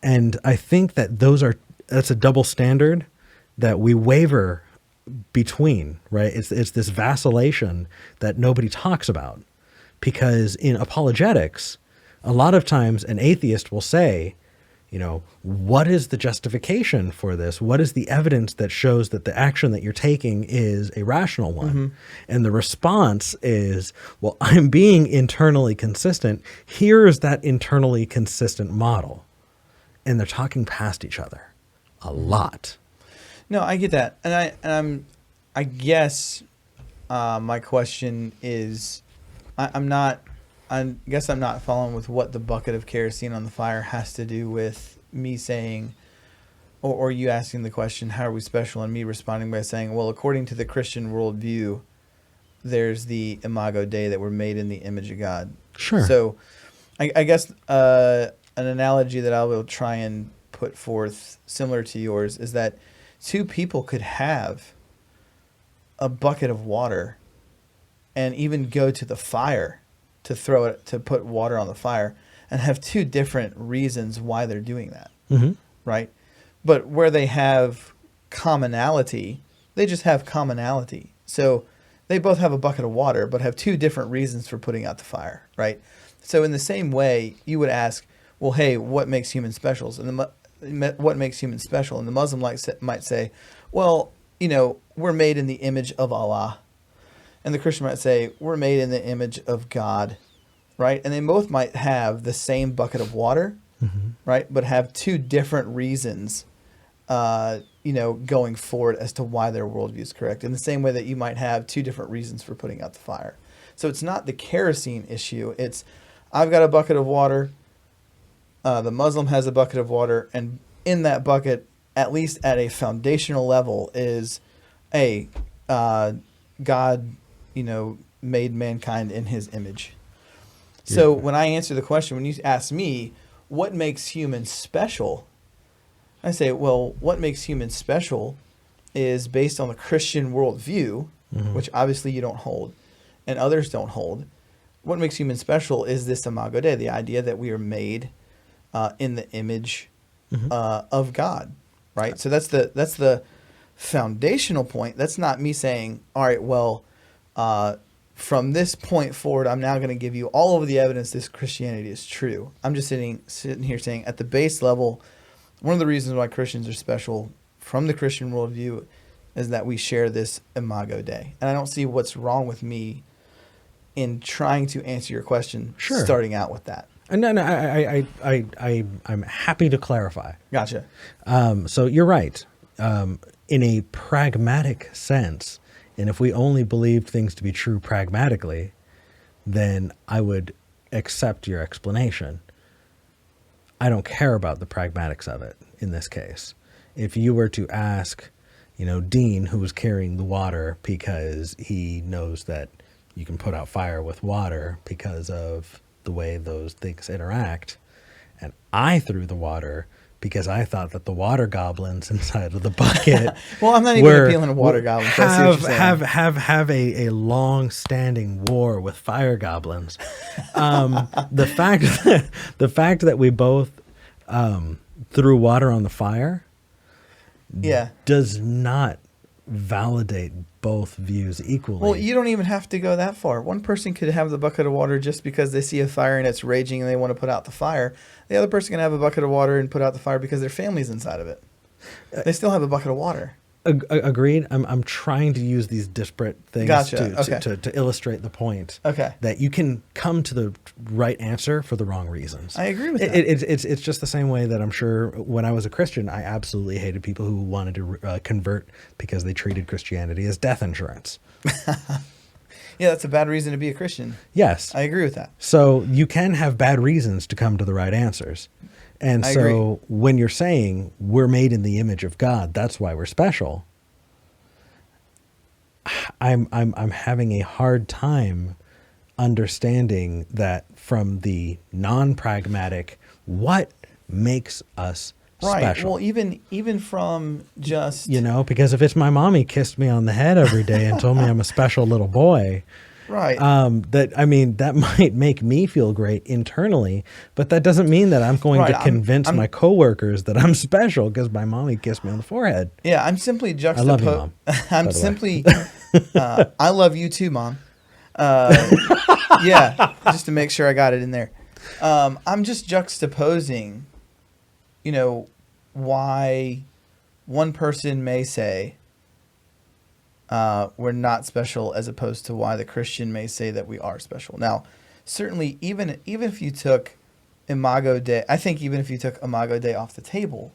And I think that that's a double standard that we waver between, right? It's this vacillation that nobody talks about, because in apologetics, a lot of times an atheist will say, what is the justification for this? What is the evidence that shows that the action that you're taking is a rational one? Mm-hmm. And the response is, well, I'm being internally consistent. Here's that internally consistent model. And they're talking past each other a lot. No, I get that. And I guess my question is, I guess I'm not following with what the bucket of kerosene on the fire has to do with me saying, or you asking the question, how are we special? And me responding by saying, well, according to the Christian worldview, there's the imago Dei, that we're made in the image of God. Sure. So I guess an analogy that I will try and put forth similar to yours is that two people could have a bucket of water and even go to the fire to put water on the fire, and have two different reasons why they're doing that. Mm-hmm. Right? But where they have commonality, they just have commonality. So they both have a bucket of water, but have two different reasons for putting out the fire, right? So in the same way, you would ask, well, hey, what makes humans special? What makes humans special? And the Muslim might say, well, we're made in the image of Allah. And the Christian might say, we're made in the image of God, right? And they both might have the same bucket of water, mm-hmm. right? But have two different reasons, going forward as to why their worldview is correct. In the same way that you might have two different reasons for putting out the fire. So it's not the kerosene issue. It's, I've got a bucket of water. The Muslim has a bucket of water. And in that bucket, at least at a foundational level, is God, made mankind in his image. So when I answer the question, when you ask me, what makes humans special? I say, well, what makes humans special is based on the Christian worldview, mm-hmm. which obviously you don't hold and others don't hold. What makes humans special is this imago Dei, the idea that we are made in the image mm-hmm. Of God, right? So that's the foundational point. That's not me saying, all right, well, from this point forward, I'm now going to give you all of the evidence this Christianity is true. I'm just sitting here saying, at the base level, one of the reasons why Christians are special from the Christian worldview is that we share this imago Dei. And I don't see what's wrong with me in trying to answer your question, sure. starting out with that. No, I'm happy to clarify. Gotcha. So you're right. In a pragmatic sense, and if we only believed things to be true pragmatically, then I would accept your explanation. I don't care about the pragmatics of it in this case. If you were to ask, Dean, who was carrying the water because he knows that you can put out fire with water because of the way those things interact, and I threw the water because I thought that the water goblins inside of the bucket Well, I'm not even appealing to water goblins. I see what you're saying. have a long-standing war with fire goblins. The fact that we both threw water on the fire Yeah. does not validate both views equally. Well, you don't even have to go that far. One person could have the bucket of water just because they see a fire and it's raging and they want to put out the fire. The other person can have a bucket of water and put out the fire because their family's inside of it. They still have a bucket of water. Agreed. I'm trying to use these disparate things to illustrate the point. Okay. That you can come to the right answer for the wrong reasons. I agree with that. It's just the same way that I'm sure when I was a Christian, I absolutely hated people who wanted to convert because they treated Christianity as death insurance. Yeah, that's a bad reason to be a Christian. Yes. I agree with that. So you can have bad reasons to come to the right answers. And I so agree. when you're saying we're made in the image of God, that's why we're special. I'm having a hard time understanding that from the non-pragmatic, what makes us special? Well, even from just Because if it's my mommy kissed me on the head every day and told me I'm a special little boy, right. that might make me feel great internally, but that doesn't mean that I'm going to convince my coworkers that I'm special because my mommy kissed me on the forehead. Yeah, I'm simply I love you, Mom. I'm simply. I love you too, Mom. Yeah, just to make sure I got it in there. I'm just juxtaposing, why one person may say we're not special as opposed to why the Christian may say that we are special. Now, certainly, even if you took Imago Dei, I think even if you took Imago Dei off the table,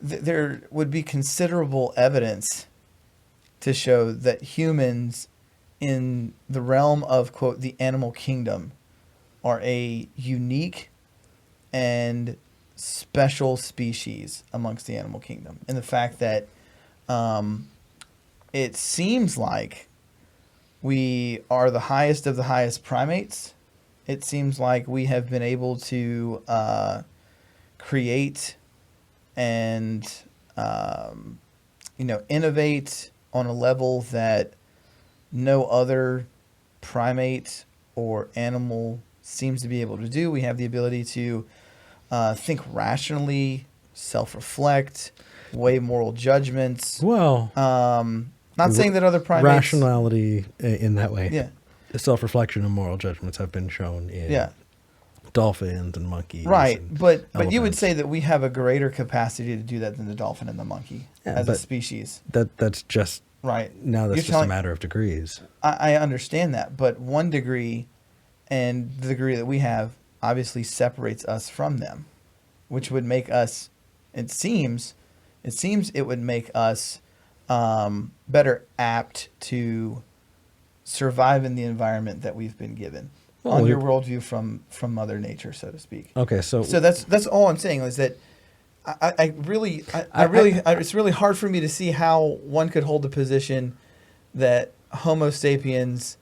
there would be considerable evidence to show that humans in the realm of, quote, the animal kingdom are a unique and special species amongst the animal kingdom. And the fact that it seems like we are the highest of the highest primates. It seems like we have been able to create and innovate on a level that no other primate or animal seems to be able to do. We have the ability to think rationally, self-reflect, weigh moral judgments. Well, not saying that other primates... Rationality in that way. Yeah. Self-reflection and moral judgments have been shown in dolphins and monkeys. Right, and but elephants. you would say that we have a greater capacity to do that than the dolphin and the monkey as a species. That's just... Right. Now that's just a matter of degrees. I understand that, but one degree and the degree that we have obviously separates us from them, which would make us, it seems it would make us better apt to survive in the environment that we've been given on your worldview from Mother Nature, so to speak. Okay, so that's all I'm saying is that it's really hard for me to see how one could hold the position that Homo sapiens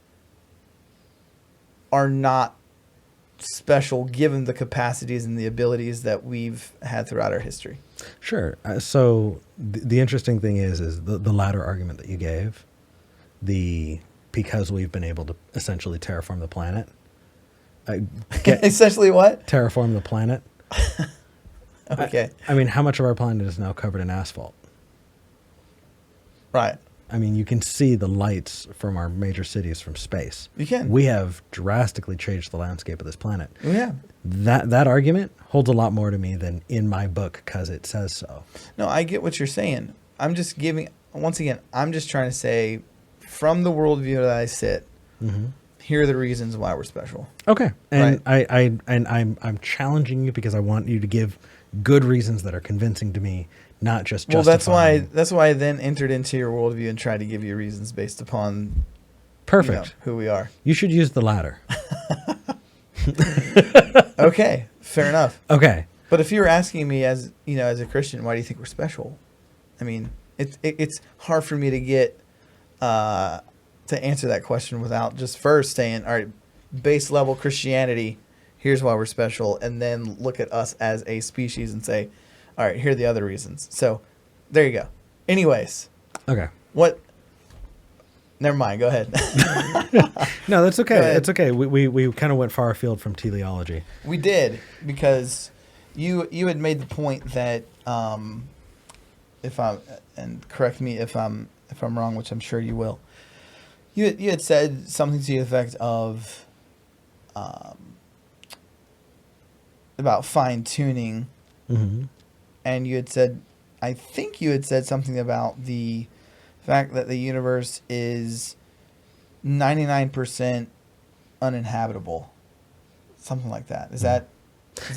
are not special given the capacities and the abilities that we've had throughout our history. Sure. So the interesting thing is the latter argument that you gave, because we've been able to essentially terraform the planet. Essentially what? Terraform the planet. Okay. I mean, how much of our planet is now covered in asphalt? Right. I mean, you can see the lights from our major cities from space. You can. We have drastically changed the landscape of this planet. Yeah. That argument holds a lot more to me than in my book because it says so. No, I get what you're saying. I'm just once again, I'm just trying to say from the worldview that I sit, here are the reasons why we're special. Okay. And right. I'm challenging you because I want you to give good reasons that are convincing to me, not just justifying. Well, that's why I then entered into your worldview and tried to give you reasons based upon perfect who we are. You should use the latter. Okay, fair enough. Okay. But if you were asking me as a Christian, why do you think we're special? I mean, it's hard for me to get to answer that question without just first saying, all right, base level Christianity, Here's why we're special, and then look at us as a species and say, all right, here are the other reasons. So there you go. Anyways, Okay. what? Never mind. Go ahead. No, that's Go okay. ahead. It's okay. We kind of went far afield from teleology. We did, because you had made the point that if I'm, and correct me if I'm wrong, which I'm sure you will. You had said something to the effect of about fine tuning, Mm-hmm. and you had said, I think you had said something about the fact that the universe is 99% uninhabitable, something like that. Is that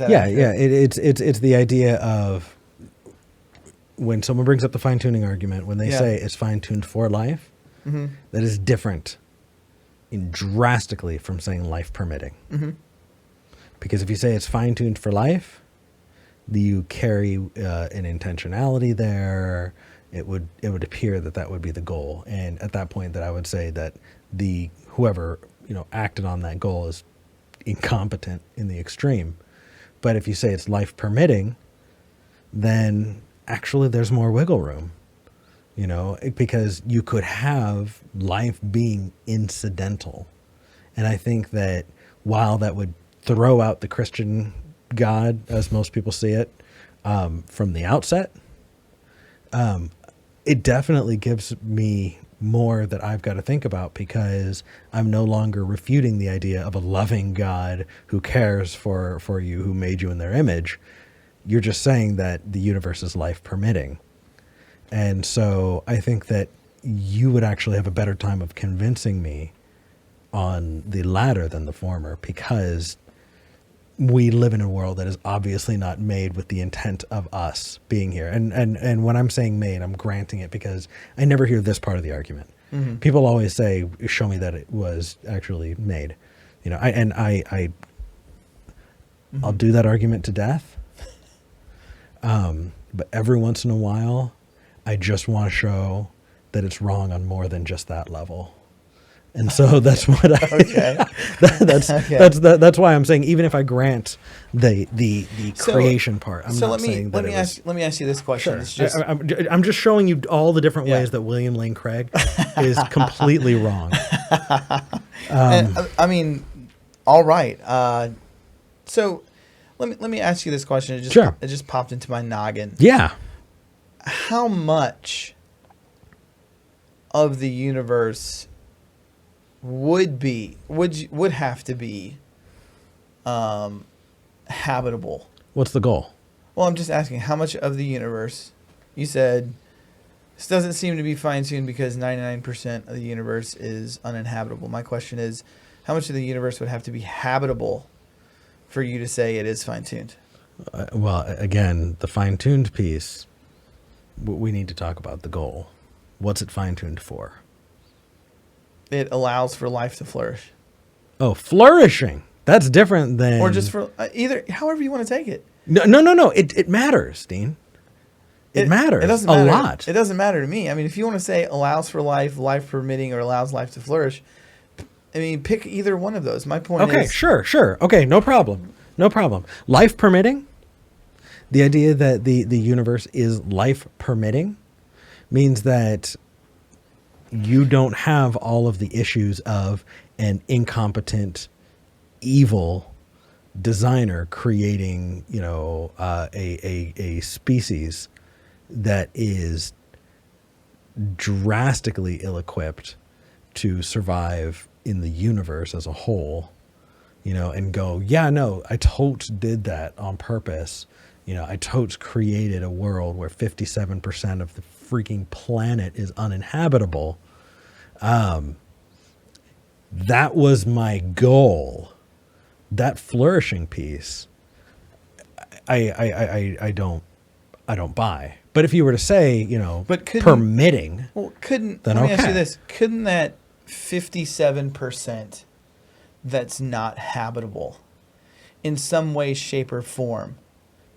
Yeah, accurate? it's the idea of when someone brings up the fine tuning argument, when they Yeah. say it's fine tuned for life, Mm-hmm. that is different drastically from saying life permitting. Mm-hmm. Because if you say it's fine tuned for life, you carry an intentionality there. It would appear that would be the goal, and at that point, that I would say that whoever acted on that goal is incompetent in the extreme. But if you say it's life permitting, then actually there's more wiggle room, because you could have life being incidental. And I think that while that would throw out the Christian God, as most people see it, from the outset, it definitely gives me more that I've got to think about, because I'm no longer refuting the idea of a loving God who cares for you, who made you in their image. You're just saying that the universe is life permitting. And so I think that you would actually have a better time of convincing me on the latter than the former, because we live in a world that is obviously not made with the intent of us being here. And when I'm saying made, I'm granting it, because I never hear this part of the argument. Mm-hmm. People always say, show me that it was actually made. Mm-hmm. I'll do that argument to death. But every once in a while, I just want to show that it's wrong on more than just that level. And so that's what I. Okay. That's why I'm saying, even if I grant the creation part, I'm not saying that. Let me ask you this question. Sure. It's just, I'm just showing you all the different Yeah. ways that William Lane Craig is completely wrong. and, I mean, all right. So let me ask you this question. Sure. It just popped into my noggin. Yeah. How much of the universe would have to be habitable? What's the goal? Well, I'm just asking, how much of the universe? You said this doesn't seem to be fine-tuned because 99% of the universe is uninhabitable. My question is, how much of the universe would have to be habitable for you to say it is fine-tuned? Well, again, the fine-tuned piece, we need to talk about the goal. What's it fine-tuned for? It allows for life to flourish. Oh, flourishing. That's different than... Or just for either, however you want to take it. No. It matters, Dean. It matters. It doesn't a matter. lot. It doesn't matter to me. I mean, if you want to say allows for life, life permitting, or allows life to flourish, I mean, pick either one of those. My point is... Okay, sure. Okay, no problem. Life permitting, the idea that the universe is life permitting means that you don't have all of the issues of an incompetent, evil designer creating, a species that is drastically ill-equipped to survive in the universe as a whole, and go, I totes did that on purpose. I totes created a world where 57% of the freaking planet is uninhabitable. That was my goal. That flourishing piece, I don't buy. But if you were to say, permitting, then let me ask you okay. this: couldn't that 57% that's not habitable, in some way, shape, or form,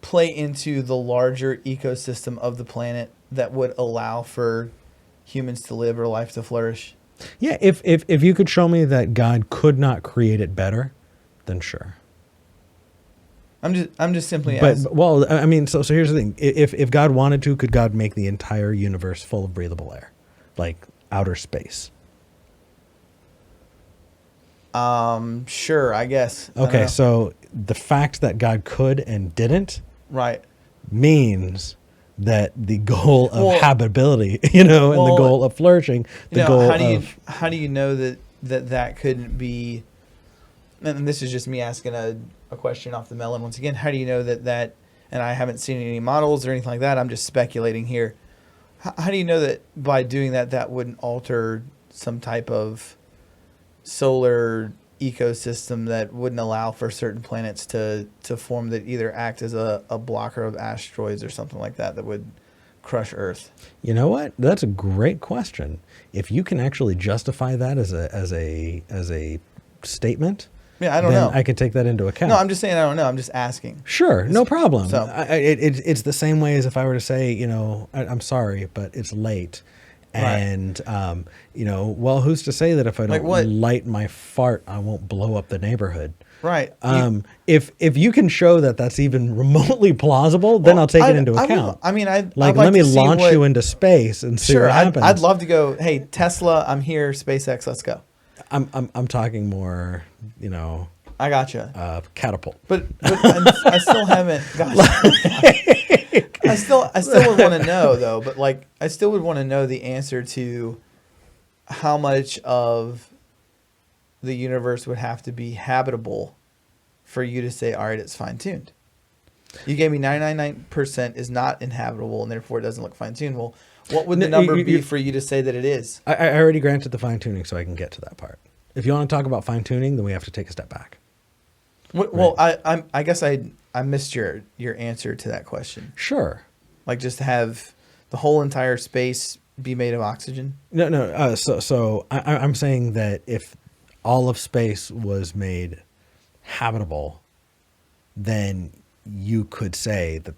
play into the larger ecosystem of the planet that would allow for humans to live or life to flourish? Yeah, if you could show me that God could not create it better, then sure. I'm just simply But well, I mean, so here's the thing: if God wanted to, could God make the entire universe full of breathable air, like outer space? Sure, I guess. I don't Okay, know. so the fact that God could and didn't Right. means that the goal of Well- habitability, and the well, goal of flourishing, the goal how do you know that couldn't be? And this is just me asking a question off the melon once again. How do you know that? And I haven't seen any models or anything like that. I'm just speculating here. How do you know that by doing that wouldn't alter some type of solar ecosystem that wouldn't allow for certain planets to form, that either act as a blocker of asteroids or something like that would crush Earth? You know what? That's a great question. If you can actually justify that as a statement, Yeah, I don't then know. I could take that into account. No, I'm just saying I don't know. I'm just asking. Sure, no problem. So- It's the same way as if I were to say, I'm sorry, but it's late. Right. And, well, who's to say that if I Like don't what? light my fart, I won't blow up the neighborhood? Right. If you can show that that's even remotely plausible, then I'll take it into account. I'd Like, like let me to see launch what- you into space and see Sure, what I'd happens. love to go. Hey, Tesla, I'm here. SpaceX, let's go. I'm talking more, I gotcha. catapult. But I still haven't. Gosh, I still would want to know though. But like, I still would want to know the answer to how much of the universe would have to be habitable for you to say, all right, it's fine tuned. You gave me 99% is not inhabitable and therefore it doesn't look fine tuned. Well, what would the number be for you to say that it is? I already granted the fine tuning, so I can get to that part. If you want to talk about fine tuning, then we have to take a step back. Well, I guess I missed your answer to that question. Sure. Like just to have the whole entire space be made of oxygen? No. So I'm saying that if all of space was made habitable, then you could say that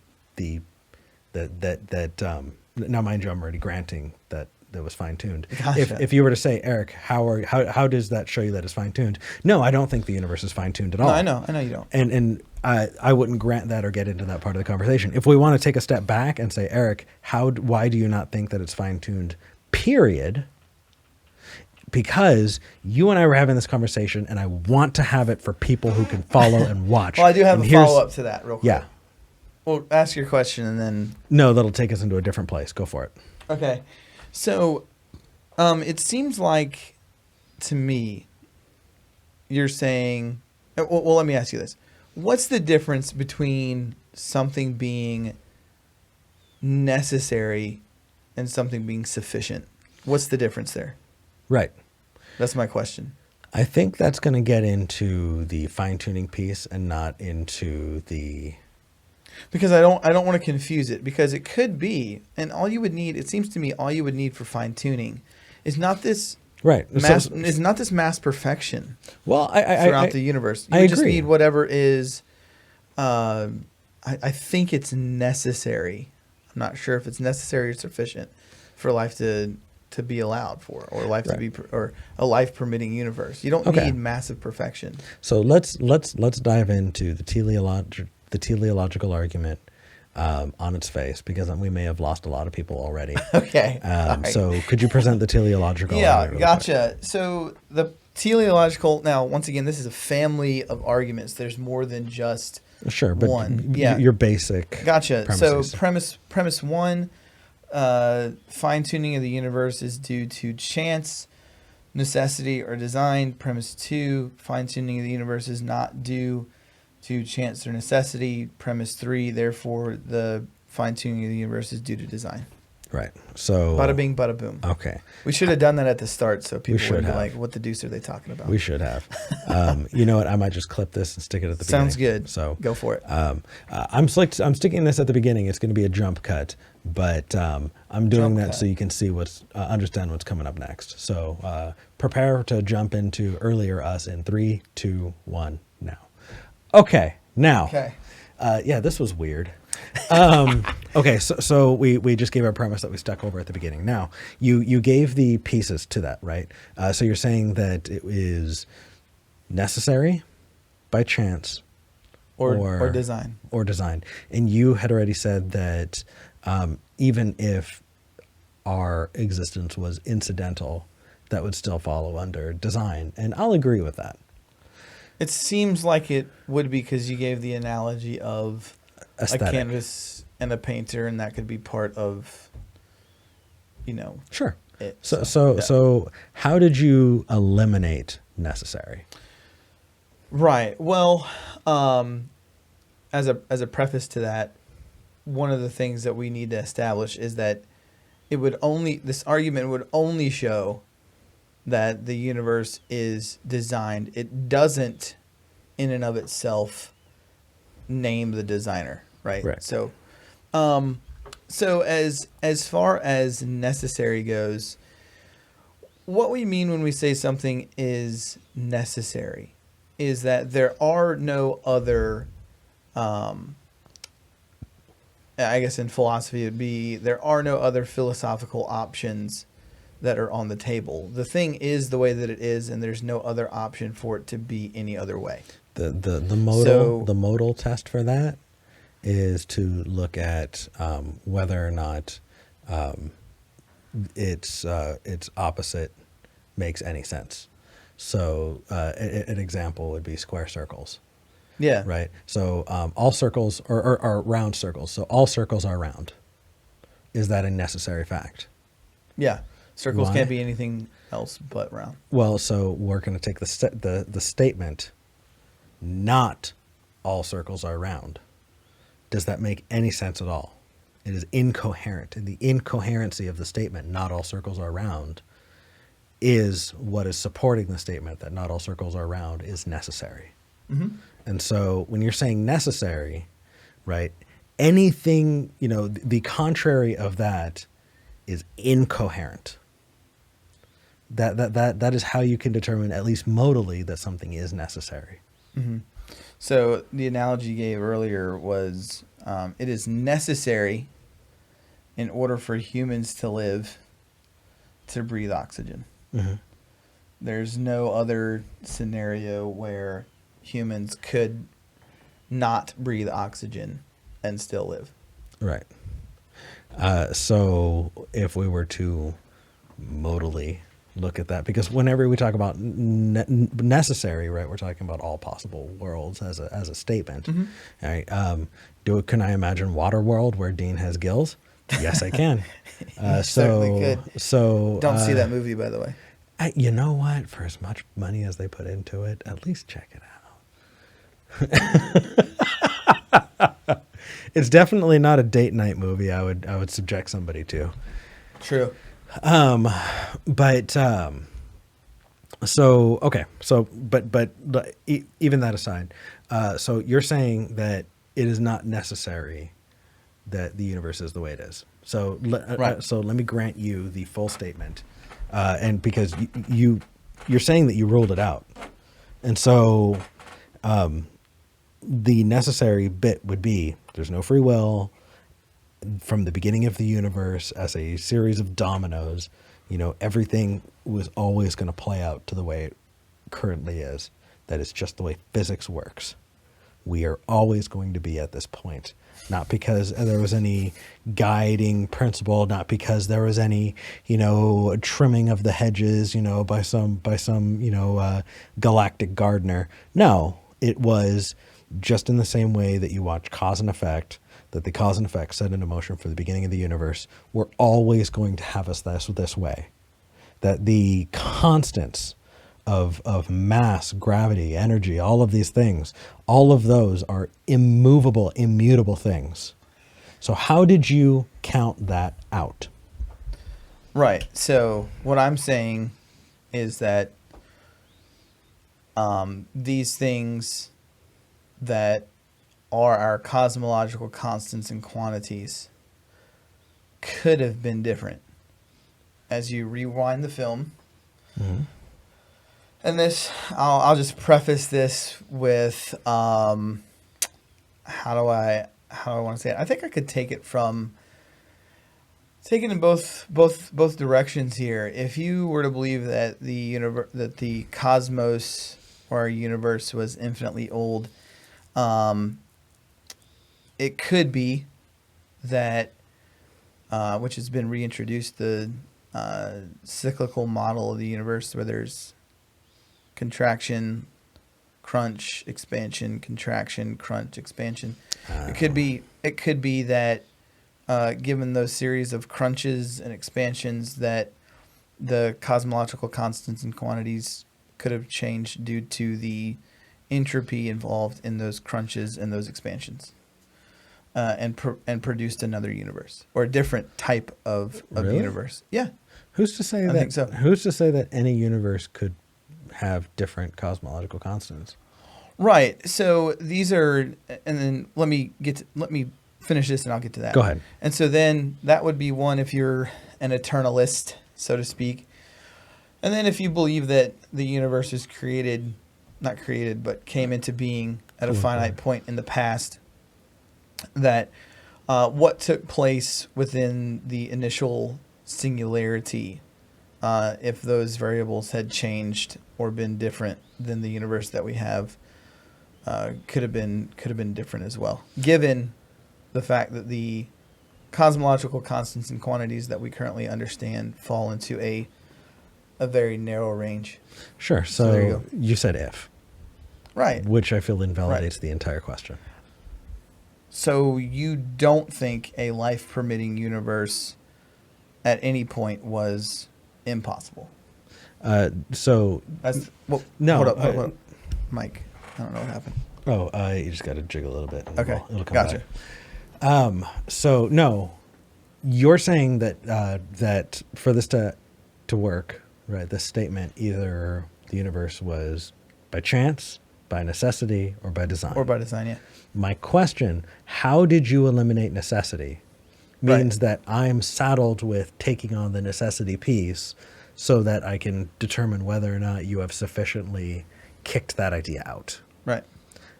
now, mind you, I'm already granting that was fine tuned. Gotcha. If you were to say, Eric, how does that show you that it's fine tuned? No, I don't think the universe is fine tuned at all. No, I know you don't. And I wouldn't grant that or get into that part of the conversation. If we want to take a step back and say, Eric, why do you not think that it's fine tuned? Period. Because you and I were having this conversation, and I want to have it for people who can follow and watch. Well, I do have And a here's- follow up to that real quick. Yeah. Well, ask your question and then. No, that'll take us into a different place. Go for it. Okay. So, it seems like to me, you're saying. Well, let me ask you this: what's the difference between something being necessary and something being sufficient? What's the difference there? Right. That's my question. I think that's going to get into the fine-tuning piece and not into the... Because I don't want to confuse it, because it could be, and all you would need, it seems to me, all you would need for fine tuning is not this Right. is not this mass perfection Well, throughout the universe. You I would just agree. need whatever is. I think it's necessary. I'm not sure if it's necessary or sufficient for life to be allowed for, or life to be, or a life permitting universe. You don't need massive perfection. So let's dive into the teleological argument on its face, because we may have lost a lot of people already. Okay. All right. So could you present the teleological argument? Really Gotcha. So the teleological, now, once again, this is a family of arguments. There's more than just quick? Sure, but one. Yeah. your basic Gotcha. premises. So premise one, fine-tuning of the universe is due to chance, necessity, or design. Premise two, fine-tuning of the universe is not due to chance or necessity. Premise three, therefore, the fine-tuning of the universe is due to design. Right. So Bada bing, bada boom. Okay. We should have done that at the start, so people should would be have. like, what the deuce are they talking about? We should have. You know what? I might just clip this and stick it at the Sounds beginning. good. So Go for it. I'm sticking this at the beginning. It's going to be a jump cut, but I'm doing Jump that cut. so you can see understand what's coming up next. So prepare to jump into earlier us in 3, 2, 1, now. Okay, now. Okay. Yeah, this was weird. Okay, so we just gave our premise that we stuck over at the beginning. Now, you gave the pieces to that, right? So you're saying that it is necessary, by chance, or design. Or design. And you had already said that even if our existence was incidental, that would still follow under design. And I'll agree with that. It seems like it would be because you gave the analogy of Aesthetic. a canvas and a painter, and that could be part of, Sure. it. So how did you eliminate necessary? Right. Well, as a preface to that, one of the things that we need to establish is that this argument would only show that the universe is designed. It doesn't, in and of itself, name the designer, right? Right. So, as far as necessary goes, what we mean when we say something is necessary is that there are no other, I guess in philosophy it would be, there are no other philosophical options that are on the table. The thing is the way that it is, and there's no other option for it to be any other way. The modal test for that is to look at whether or not its opposite makes any sense. So an example would be square circles. Yeah. Right. So all circles are round circles. So all circles are round. Is that a necessary fact? Yeah. Circles Why? can't be anything else but round. Well, so we're going to take the statement, not all circles are round. Does that make any sense at all? It is incoherent. And the incoherency of the statement, not all circles are round, is what is supporting the statement that not all circles are round is necessary. Mm-hmm. And so when you're saying necessary, right, anything, the contrary of that is incoherent. That is how you can determine, at least modally, that something is necessary. Mm-hmm. So the analogy you gave earlier was it is necessary in order for humans to live to breathe oxygen. Mm-hmm. There's no other scenario where humans could not breathe oxygen and still live. Right. So if we were to modally look at that, because whenever we talk about necessary, right, we're talking about all possible worlds as a statement. Mm-hmm. All right. Can I imagine water world where Dean has gills? Yes, I can. Certainly could. So Don't see that movie, by the way. You know what? For as much money as they put into it, at least check it out. It's definitely not a date night movie I would subject somebody to. True. But even that aside, so you're saying that it is not necessary that the universe is the way it is. So Right. So let me grant you the full statement, and because you're saying that you ruled it out, and so the necessary bit would be there's no free will. From the beginning of the universe as a series of dominoes, everything was always going to play out to the way it currently is. That is just the way physics works. We are always going to be at this point, not because there was any guiding principle, not because there was any, trimming of the hedges, by some galactic gardener. No, it was just in the same way that you watch cause and effect, that the cause and effect set into motion for the beginning of the universe, we're always going to have us this way. That the constants of mass, gravity, energy, all of these things, all of those are immovable, immutable things. So how did you count that out? Right. So what I'm saying is that these things that are our cosmological constants and quantities could have been different. As you rewind the film, Mm-hmm. and this, I'll just preface this with how do I want to say it? I think I could take it in both directions here. If you were to believe that the cosmos or our universe was infinitely old, It could be that, which has been reintroduced, the cyclical model of the universe, where there's contraction, crunch, expansion, contraction, crunch, expansion. It could be that, given those series of crunches and expansions, that the cosmological constants and quantities could have changed due to the entropy involved in those crunches and those expansions, and produced another universe, or a different type of Really? universe. Yeah. Who's to say I that? think so. Who's to say that any universe could have different cosmological constants? Right. So these are, and then let me finish this and I'll get to that. Go ahead. And so then that would be one if you're an eternalist, so to speak. And then if you believe that the universe is not created, but came into being at a finite point in the past, that what took place within the initial singularity, if those variables had changed or been different than the universe that we have, could have been different as well, given the fact that the cosmological constants and quantities that we currently understand fall into a very narrow range. Sure. So there you So go. you said if, Right. which I feel invalidates the entire question. So you don't think a life-permitting universe at any point was impossible? So That's well, No, Hold up. Mike, I don't know what happened. you just got to jiggle a little bit. And Okay, it'll come gotcha. back. So no, you're saying that that for this to work, right? This statement, either the universe was by chance, by necessity, or by design. Or by design, yeah. My question: how did you eliminate necessity? Means Right. that I'm saddled with taking on the necessity piece, so that I can determine whether or not you have sufficiently kicked that idea out. Right.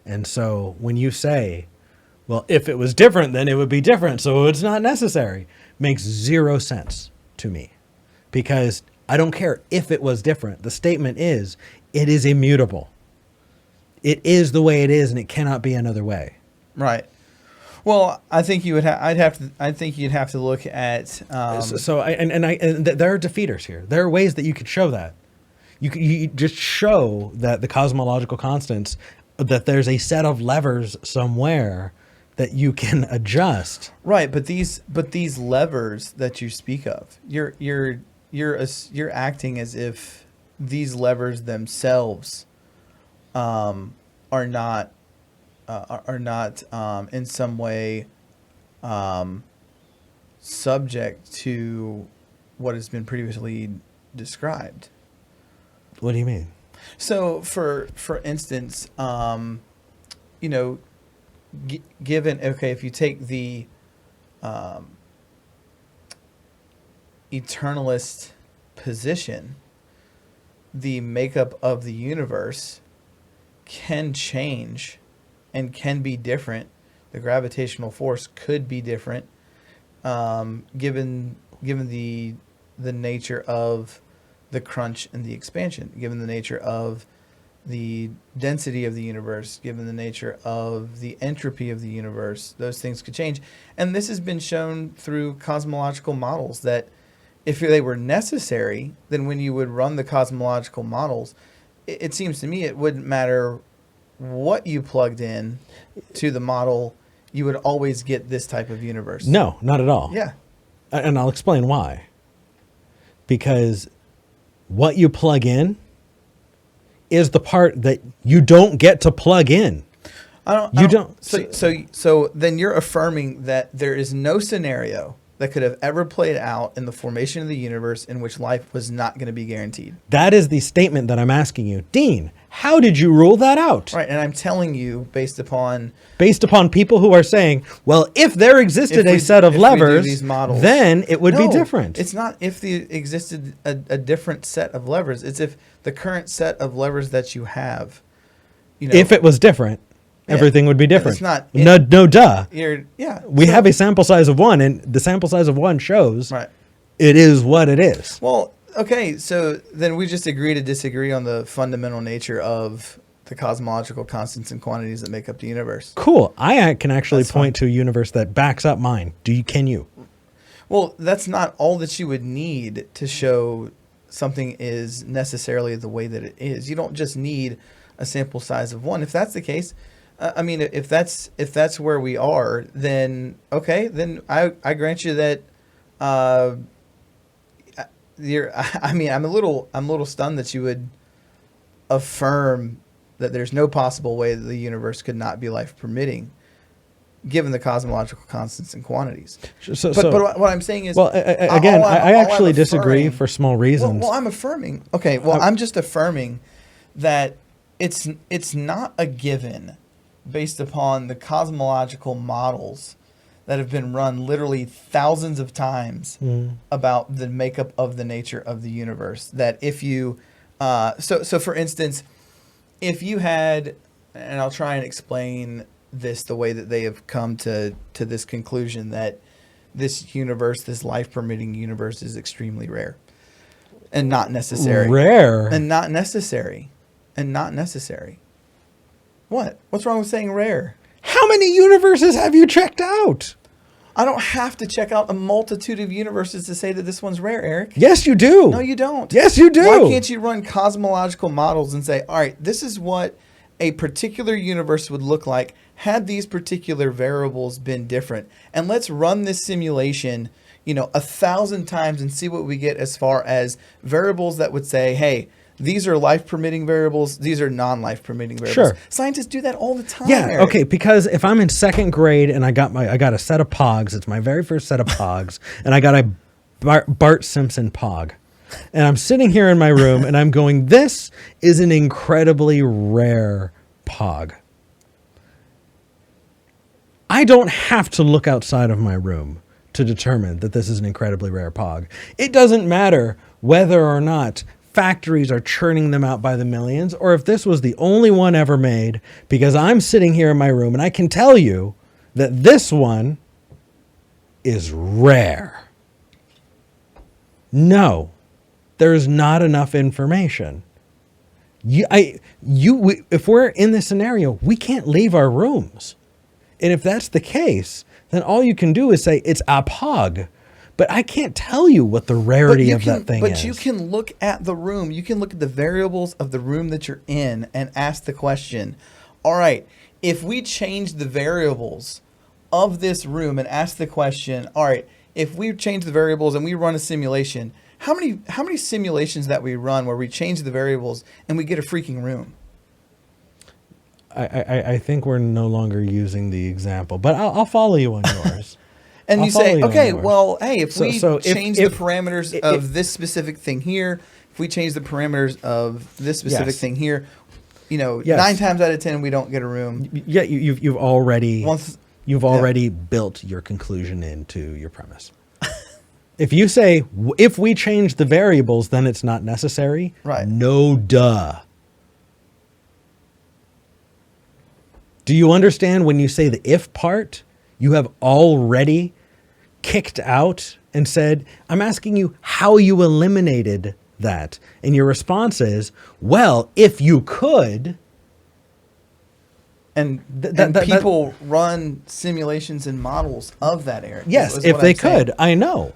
And so when you say, well, if it was different, then it would be different, so it's not necessary, makes zero sense to me. Because I don't care if it was different. The statement is, it is immutable. It is the way it is, and it cannot be another way. Right. Well, I think you would. I think you'd have to look at. And there are defeaters here. There are ways that you could show that. You just show that the cosmological constants, that there's a set of levers somewhere that you can adjust. Right, but these levers that you speak of, you're acting as if these levers themselves are not in some way subject to what has been previously described. What do you mean? So, for instance, given, okay, if you take the eternalist position, the makeup of the universe can change and can be different. The gravitational force could be different, given the nature of the crunch and the expansion, given the nature of the density of the universe, given the nature of the entropy of the universe. Those things could change. And this has been shown through cosmological models that if they were necessary, then when you would run the cosmological models, it seems to me it wouldn't matter what you plugged in to the model, you would always get this type of universe. No, not at all. Yeah. And I'll explain why. Because what you plug in is the part that you don't get to plug in. So then you're affirming that there is no scenario that could have ever played out in the formation of the universe in which life was not going to be guaranteed. That is the statement that I'm asking you. Dean, how did you rule that out? Right, and I'm telling you based upon people who are saying, well, if there existed a set of if we do levers, these models, then it would be different. It's not if there existed a different set of levers. It's if the current set of levers that you have, if it was different, everything would be different. It's not. No, duh. We So- have a sample size of one, and the sample size of one shows Right. it is what it is. Well, okay, so then we just agree to disagree on the fundamental nature of the cosmological constants and quantities that make up the universe. Cool. I can actually That's point to a universe that backs up mine. Can you? Well, that's not all that you would need to show something is necessarily the way that it is. You don't just need a sample size of one. If that's the case, I mean, if that's where we are, then okay, then I grant you that. I mean, I'm a little stunned that you would affirm that there's no possible way that the universe could not be life permitting, given the cosmological constants and quantities. But what I'm saying is, well, again, I actually disagree for small reasons. Well, I'm affirming. Okay, well, I'm just affirming that it's not a given based upon the cosmological models that have been run literally thousands of times about the makeup of the nature of the universe. That if you, so for instance, if you had, and I'll try and explain this the way that they have come to this conclusion that this universe, this life-permitting universe, is extremely rare and not necessary. Rare? And not necessary. And not necessary. What? What's wrong with saying rare? How many universes have you checked out? I don't have to check out a multitude of universes to say that this one's rare, Eric. Yes, you do. No, you don't. Yes, you do. Why can't you run cosmological models and say, all right, this is what a particular universe would look like had these particular variables been different. And let's run this simulation, 1,000 times and see what we get as far as variables that would say, hey, these are life-permitting variables. These are non-life-permitting variables. Sure. Scientists do that all the time. Yeah, Eric. okay, because if I'm in second grade and I got a set of pogs, it's my very first set of pogs, and I got a Bart Simpson pog. And I'm sitting here in my room and I'm going, this is an incredibly rare pog. I don't have to look outside of my room to determine that this is an incredibly rare pog. It doesn't matter whether or not factories are churning them out by the millions, or if this was the only one ever made, because I'm sitting here in my room and I can tell you that this one is rare. No, there's not enough information. If we're in this scenario, we can't leave our rooms. And if that's the case, then all you can do is say it's a pog. But I can't tell you what the rarity of that thing is. But you can look at the room. You can look at the variables of the room that you're in and ask the question, all right, if we change the variables of this room and ask the question, all right, if we change the variables and we run a simulation, how many simulations that we run where we change the variables and we get a freaking room? I think we're no longer using the example, but I'll follow you on yours. And I'll you say, okay, yours. well, hey, if we change the if parameters of this specific thing here, if we change the parameters of this specific thing here, 9 times out of 10 we don't get a room. Yeah, you've already built your conclusion into your premise. If you say, if we change the variables, then it's not necessary. Right. No, duh. Do you understand when you say the if part, you have already kicked out and said, I'm asking you how you eliminated that. And your response is, well, if you could. And people run simulations and models of that, Eric. Yes, if they could. I know.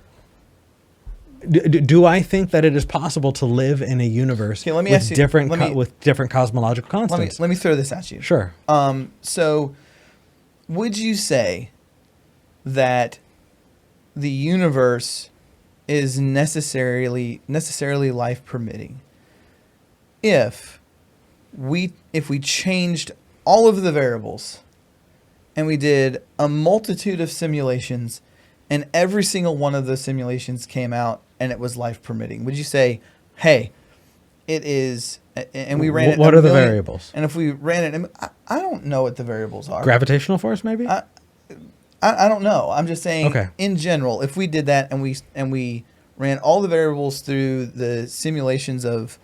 Do I think that it is possible to live in a universe with different cosmological constants? Let me throw this at you. Sure. So would you say that the universe is necessarily life permitting if we changed all of the variables and we did a multitude of simulations and every single one of those simulations came out and it was life permitting? Would you say, hey, it is, and we ran it? What are the variables? And if we ran it, I don't know what the variables are. Gravitational force, maybe? I don't know. I'm just saying, okay. In general, if we did that and we ran all the variables through the simulations of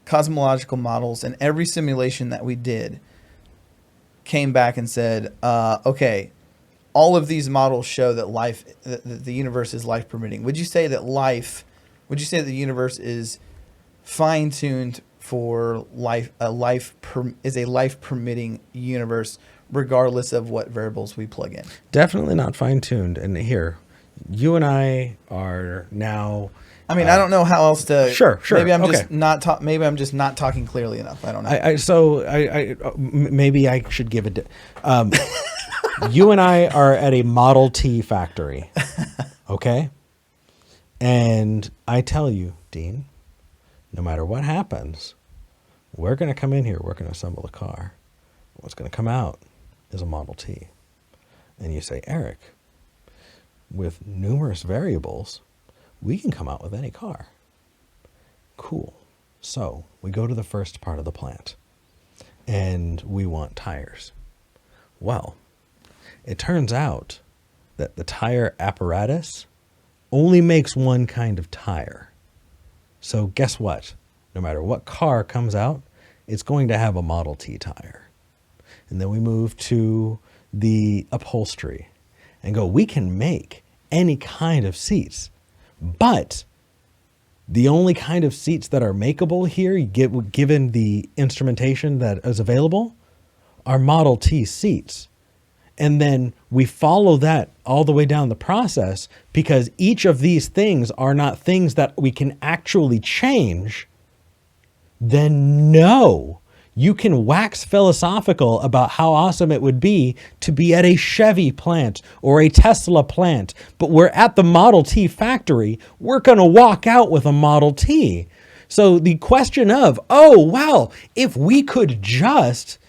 cosmological models, and every simulation that we did came back and said, okay, all of these models show that the universe is life permitting. Would you say that the universe is fine-tuned for life, is a life permitting universe, regardless of what variables we plug in. Definitely not fine-tuned. And here, you and I are now... I mean, I don't know how else to... Sure. Maybe I'm Okay. maybe I'm just not talking clearly enough. I don't know. Maybe I should give it... you and I are at a Model T factory, okay? And I tell you, Dean, no matter what happens, we're going to come in here, we're going to assemble a car. What's going to come out is a Model T. And you say, Eric, with numerous variables, we can come out with any car. Cool. So we go to the first part of the plant and we want tires. Well, it turns out that the tire apparatus only makes one kind of tire. So guess what? No matter what car comes out, it's going to have a Model T tire. And then we move to the upholstery and go, we can make any kind of seats, but the only kind of seats that are makeable here, given the instrumentation that is available, are Model T seats. And then we follow that all the way down the process, because each of these things are not things that we can actually change. Then no, you can wax philosophical about how awesome it would be to be at a Chevy plant or a Tesla plant, but we're at the Model T factory. We're going to walk out with a Model T. So the question of, oh, wow, if we could just,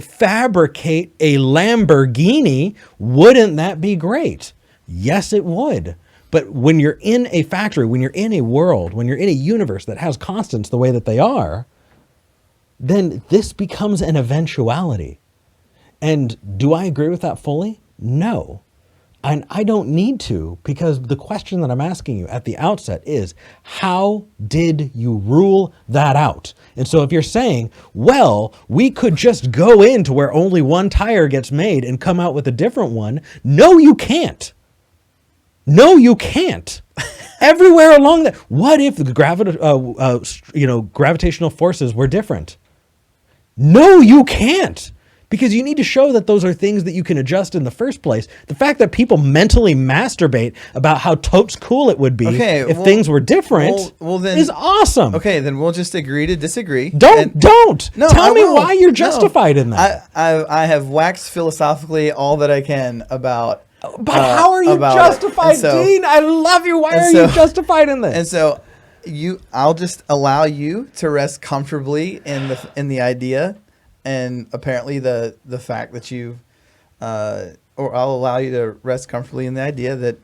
fabricate a Lamborghini, wouldn't that be great? Yes, it would. But when you're in a factory, when you're in a world, when you're in a universe that has constants the way that they are, then this becomes an eventuality. And do I agree with that fully? No. And I don't need to, because the question that I'm asking you at the outset is, how did you rule that out? And so if you're saying, well, we could just go into where only one tire gets made and come out with a different one. No, you can't. No, you can't. Everywhere along that. What if the gravitational forces were different? No, you can't. Because you need to show that those are things that you can adjust in the first place. The fact that people mentally masturbate about how totes cool it would be if things were different is awesome. Okay, then we'll just agree to disagree. Don't. No, Tell me why you're justified in that. I have waxed philosophically all that I can about... But how are you justified, Dean? I love you. Why are you justified in this? And so I'll just allow you to rest comfortably in the idea. And apparently the fact that or I'll allow you to rest comfortably in the idea that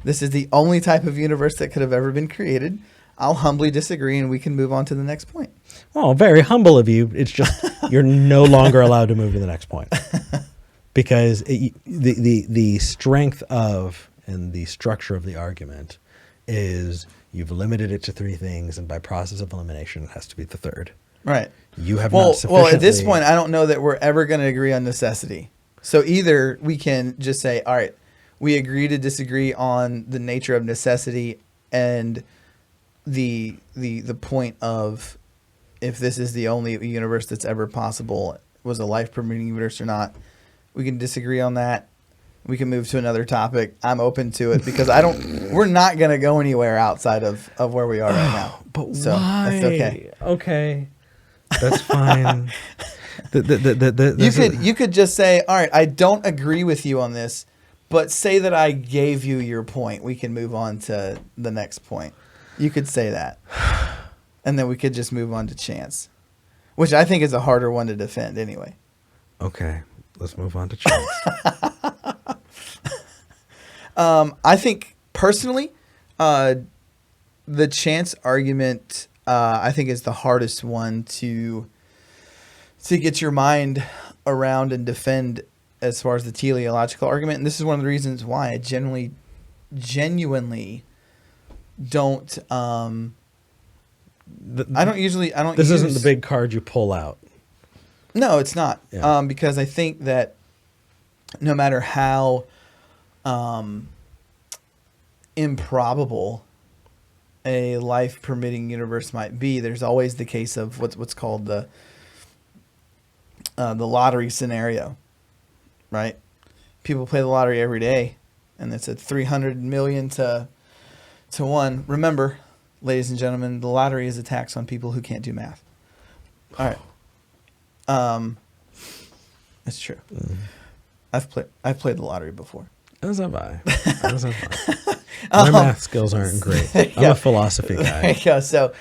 this is the only type of universe that could have ever been created. I'll humbly disagree, and we can move on to the next point. Well, very humble of you. It's just you're no longer allowed to move to the next point. Because the strength of and the structure of the argument is you've limited it to three things, and by process of elimination, it has to be the third. Right. You have not sufficiently... Well, at this point, I don't know that we're ever going to agree on necessity. So either we can just say, all right, we agree to disagree on the nature of necessity and the point of if this is the only universe that's ever possible, was a life-permitting universe or not. We can disagree on that. We can move to another topic. I'm open to it because we're not going to go anywhere outside of where we are right now. But so why? That's okay. Okay. That's fine. You could just say, all right, I don't agree with you on this, but say that I gave you your point. We can move on to the next point. You could say that. And then we could just move on to chance, which I think is a harder one to defend anyway. Okay. Let's move on to chance. I think personally, the chance argument, I think is the hardest one to get your mind around and defend as far as the teleological argument. And this is one of the reasons why I genuinely don't. This isn't the big card you pull out. No, it's not. Yeah. Because I think that no matter how improbable a life permitting universe might be, there's always the case of what's called the lottery scenario, right? People play the lottery every day, and it's at 300 million to one. Remember, ladies and gentlemen, the lottery is a tax on people who can't do math. All right. It's true. I've played the lottery before. As have I. My math skills aren't great. I'm a philosophy guy. There you go. So,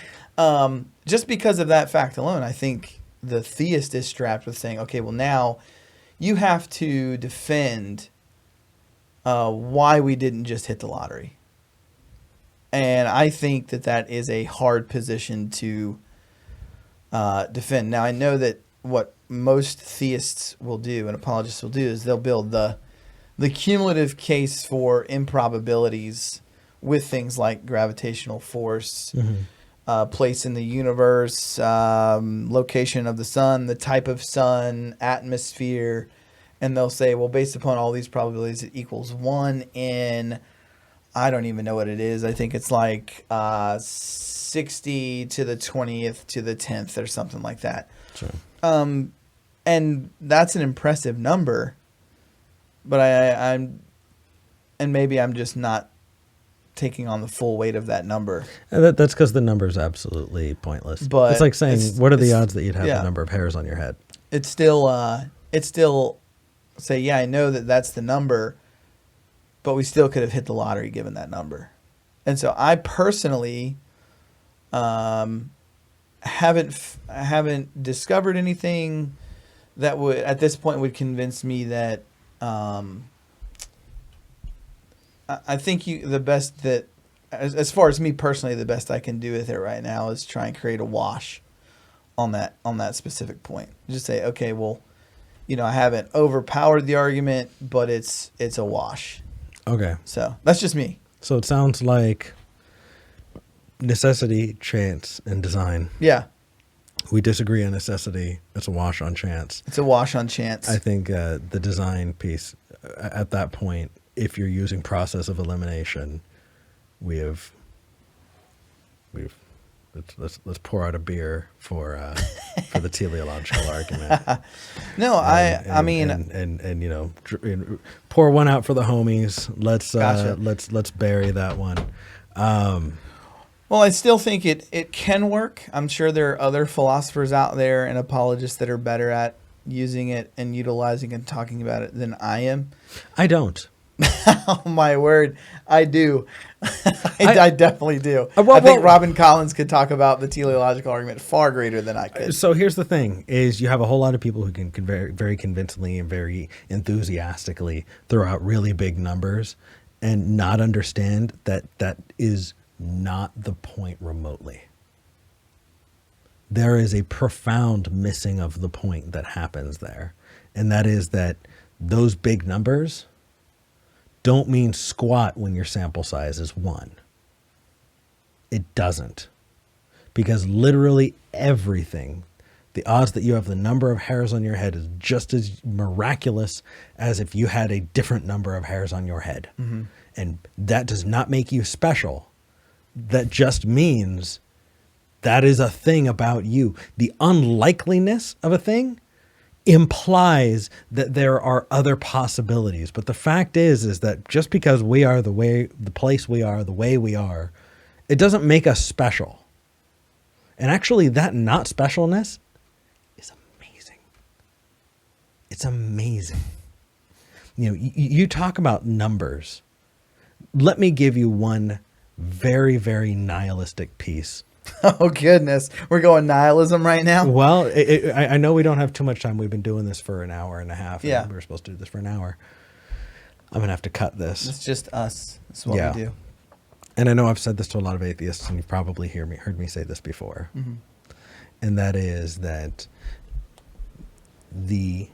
just because of that fact alone, I think the theist is strapped with saying, okay, well, now you have to defend why we didn't just hit the lottery. And I think that is a hard position to defend. Now, I know that what most theists will do and apologists will do is they'll build the cumulative case for improbabilities with things like gravitational force, place in the universe, location of the sun, the type of sun, atmosphere. And they'll say, well, based upon all these probabilities, it equals 1 in, I don't even know what it is. I think it's like 60 to the 20th to the 10th or something like that. Sure. And that's an impressive number. But I'm maybe I'm just not taking on the full weight of that number. That's because the number is absolutely pointless. But it's like saying, what are the odds that you'd have the number of hairs on your head? It's still say, yeah, I know that that's the number, but we still could have hit the lottery given that number. And so I personally haven't discovered anything that would at this point would convince me that. I think the best that, as far as me personally, the best I can do with it right now is try and create a wash on that specific point. Just say, okay, well, I haven't overpowered the argument, but it's a wash. Okay. So that's just me. So it sounds like necessity, chance, and design. Yeah. We disagree on necessity. It's a wash on chance. It's a wash on chance. I think the design piece, at that point, if you're using process of elimination, let's pour out a beer for the teleological argument. No, I mean, pour one out for the homies. Gotcha. Let's bury that one. Well, I still think it can work. I'm sure there are other philosophers out there and apologists that are better at using it and utilizing and talking about it than I am. I don't. Oh, my word. I do. I definitely do. I think well, Robin Collins could talk about the teleological argument far greater than I could. So here's the thing, is you have a whole lot of people who can very, very convincingly and very enthusiastically throw out really big numbers and not understand that is not the point remotely. There is a profound missing of the point that happens there. And that is that those big numbers don't mean squat when your sample size is 1. It doesn't. Because literally everything, the odds that you have the number of hairs on your head is just as miraculous as if you had a different number of hairs on your head. Mm-hmm. And that does not make you special. That just means that is a thing about you. The unlikeliness of a thing implies that there are other possibilities. But the fact is that just because we are the place we are, the way we are, it doesn't make us special. And actually that not specialness is amazing. It's amazing. You talk about numbers. Let me give you one very, very nihilistic piece. Oh, goodness. We're going nihilism right now? Well, I know we don't have too much time. We've been doing this for an hour and a half. Yeah. And we were supposed to do this for an hour. I'm going to have to cut this. It's just us. That's what we do. And I know I've said this to a lot of atheists, and you've probably heard me say this before. Mm-hmm. And that is that the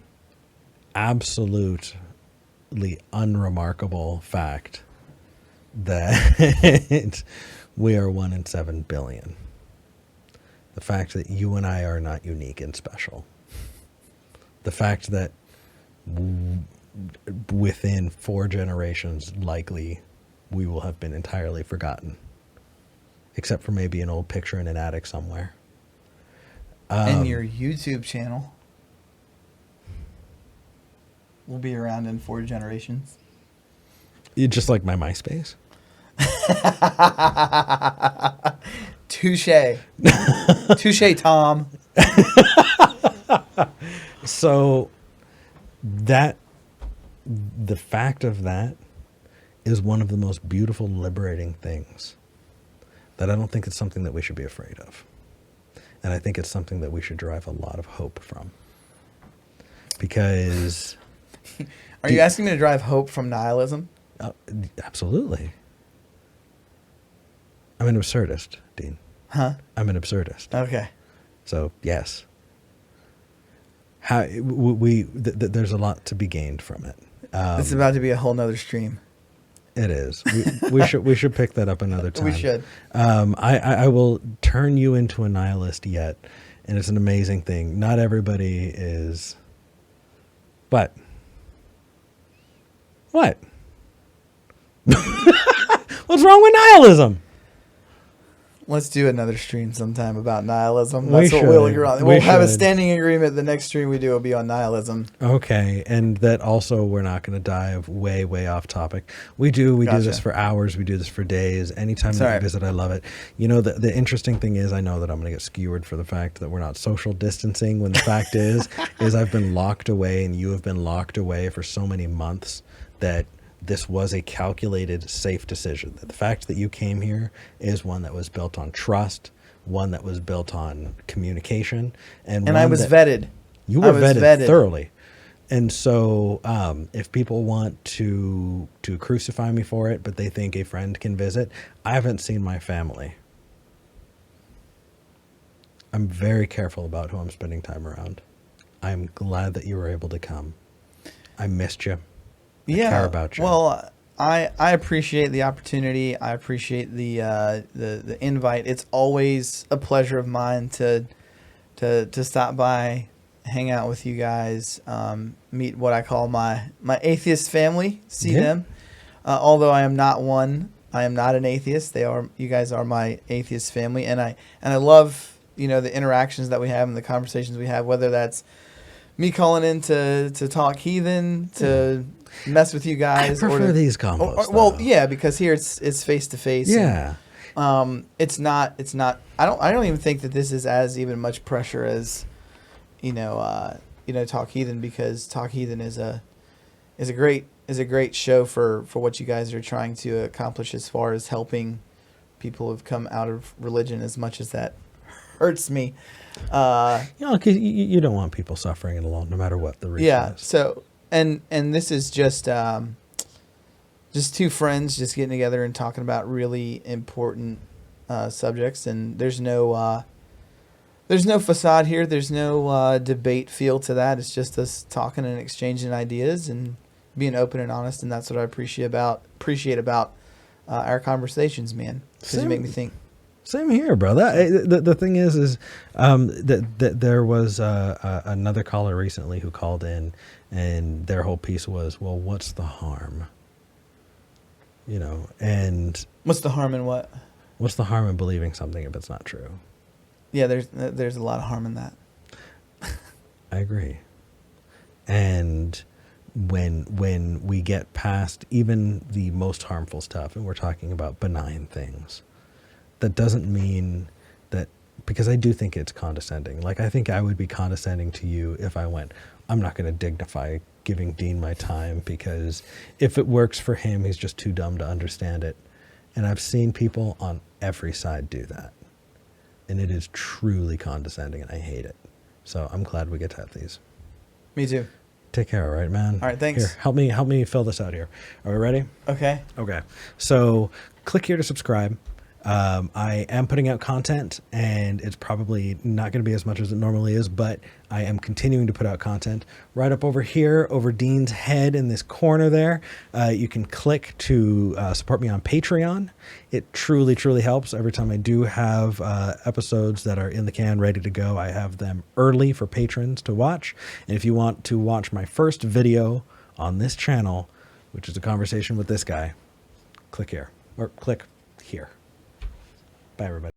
absolutely unremarkable fact that we are 1 in 7 billion. The fact that you and I are not unique and special. The fact that within 4 generations, likely, we will have been entirely forgotten. except for maybe an old picture in an attic somewhere. And your YouTube channel will be around in 4 generations. Just like my MySpace. Touche. Touche, Tom. So the fact of that is one of the most beautiful, liberating things that I don't think it's something that we should be afraid of. And I think it's something that we should derive a lot of hope from. Because... Are you asking me to derive hope from nihilism? Absolutely. I'm an absurdist, Dean. Huh? I'm an absurdist. Okay. So, yes. There's a lot to be gained from it. This is about to be a whole nother stream. It is. We should pick that up another time. We should. I will turn you into a nihilist yet, and it's an amazing thing. Not everybody is. What? What? What's wrong with nihilism? Let's do another stream sometime about nihilism. We That's what we'll should. agree on. We We'll have a should. standing agreement. The next stream we do will be on nihilism. Okay, and that also we're not going to dive way off topic. We do Gotcha. this for hours. We do this for days. Anytime It's that all you right. visit, I love it. You know, the interesting thing is, I know that I'm going to get skewered for the fact that we're not social distancing. When the fact is I've been locked away, and you have been locked away for so many months that this was a calculated, safe decision. That the fact that you came here is one that was built on trust, one that was built on communication, and I one was that- vetted. You I were was vetted thoroughly. And so if people want to crucify me for it, but they think a friend can visit, I haven't seen my family. I'm very careful about who I'm spending time around. I'm glad that you were able to come. I missed you. I care about you. Well, I appreciate the opportunity. I appreciate the invite. It's always a pleasure of mine to stop by, hang out with you guys, meet what I call my atheist family, see Yeah. them. Although I am not one, I am not an atheist. You guys are my atheist family, and I love, the interactions that we have and the conversations we have, whether that's me calling in to talk heathen, to mess with you guys. I prefer to, these combos. well, though. yeah, because here it's face to face. Yeah. It's not. I don't even think that this is as even much pressure as, Talk Heathen, because Talk Heathen is a great show for what you guys are trying to accomplish as far as helping people who've come out of religion, as much as that hurts me. Because you don't want people suffering and alone, no matter what the reason Yeah. is. So and this is just two friends just getting together and talking about really important subjects, and there's no facade here. There's no debate feel to that. It's just us talking and exchanging ideas and being open and honest, and that's what I appreciate about our conversations, man. Because you make me think. Same here, brother. The thing is that there was another caller recently who called in, and their whole piece was, well, what's the harm? And What's the harm in what? what's the harm in believing something if it's not true? Yeah, there's a lot of harm in that. I agree. And when we get past even the most harmful stuff, and we're talking about benign things, that doesn't mean that, because I do think it's condescending. Like, I think I would be condescending to you if I went, I'm not going to dignify giving Dean my time, because if it works for him, he's just too dumb to understand it. And I've seen people on every side do that. And it is truly condescending, and I hate it. So I'm glad we get to have these. Me too. Take care, all right, man? All right, thanks. Here, help me fill this out here. Are we ready? Okay. Okay. So click here to subscribe. I am putting out content, and it's probably not going to be as much as it normally is, but I am continuing to put out content. Right up over here, over Dean's head in this corner there, you can click to support me on Patreon. It truly, truly helps. Every time I do have episodes that are in the can, ready to go, I have them early for patrons to watch. And if you want to watch my first video on this channel, which is a conversation with this guy, click here, or click here. Bye, everybody.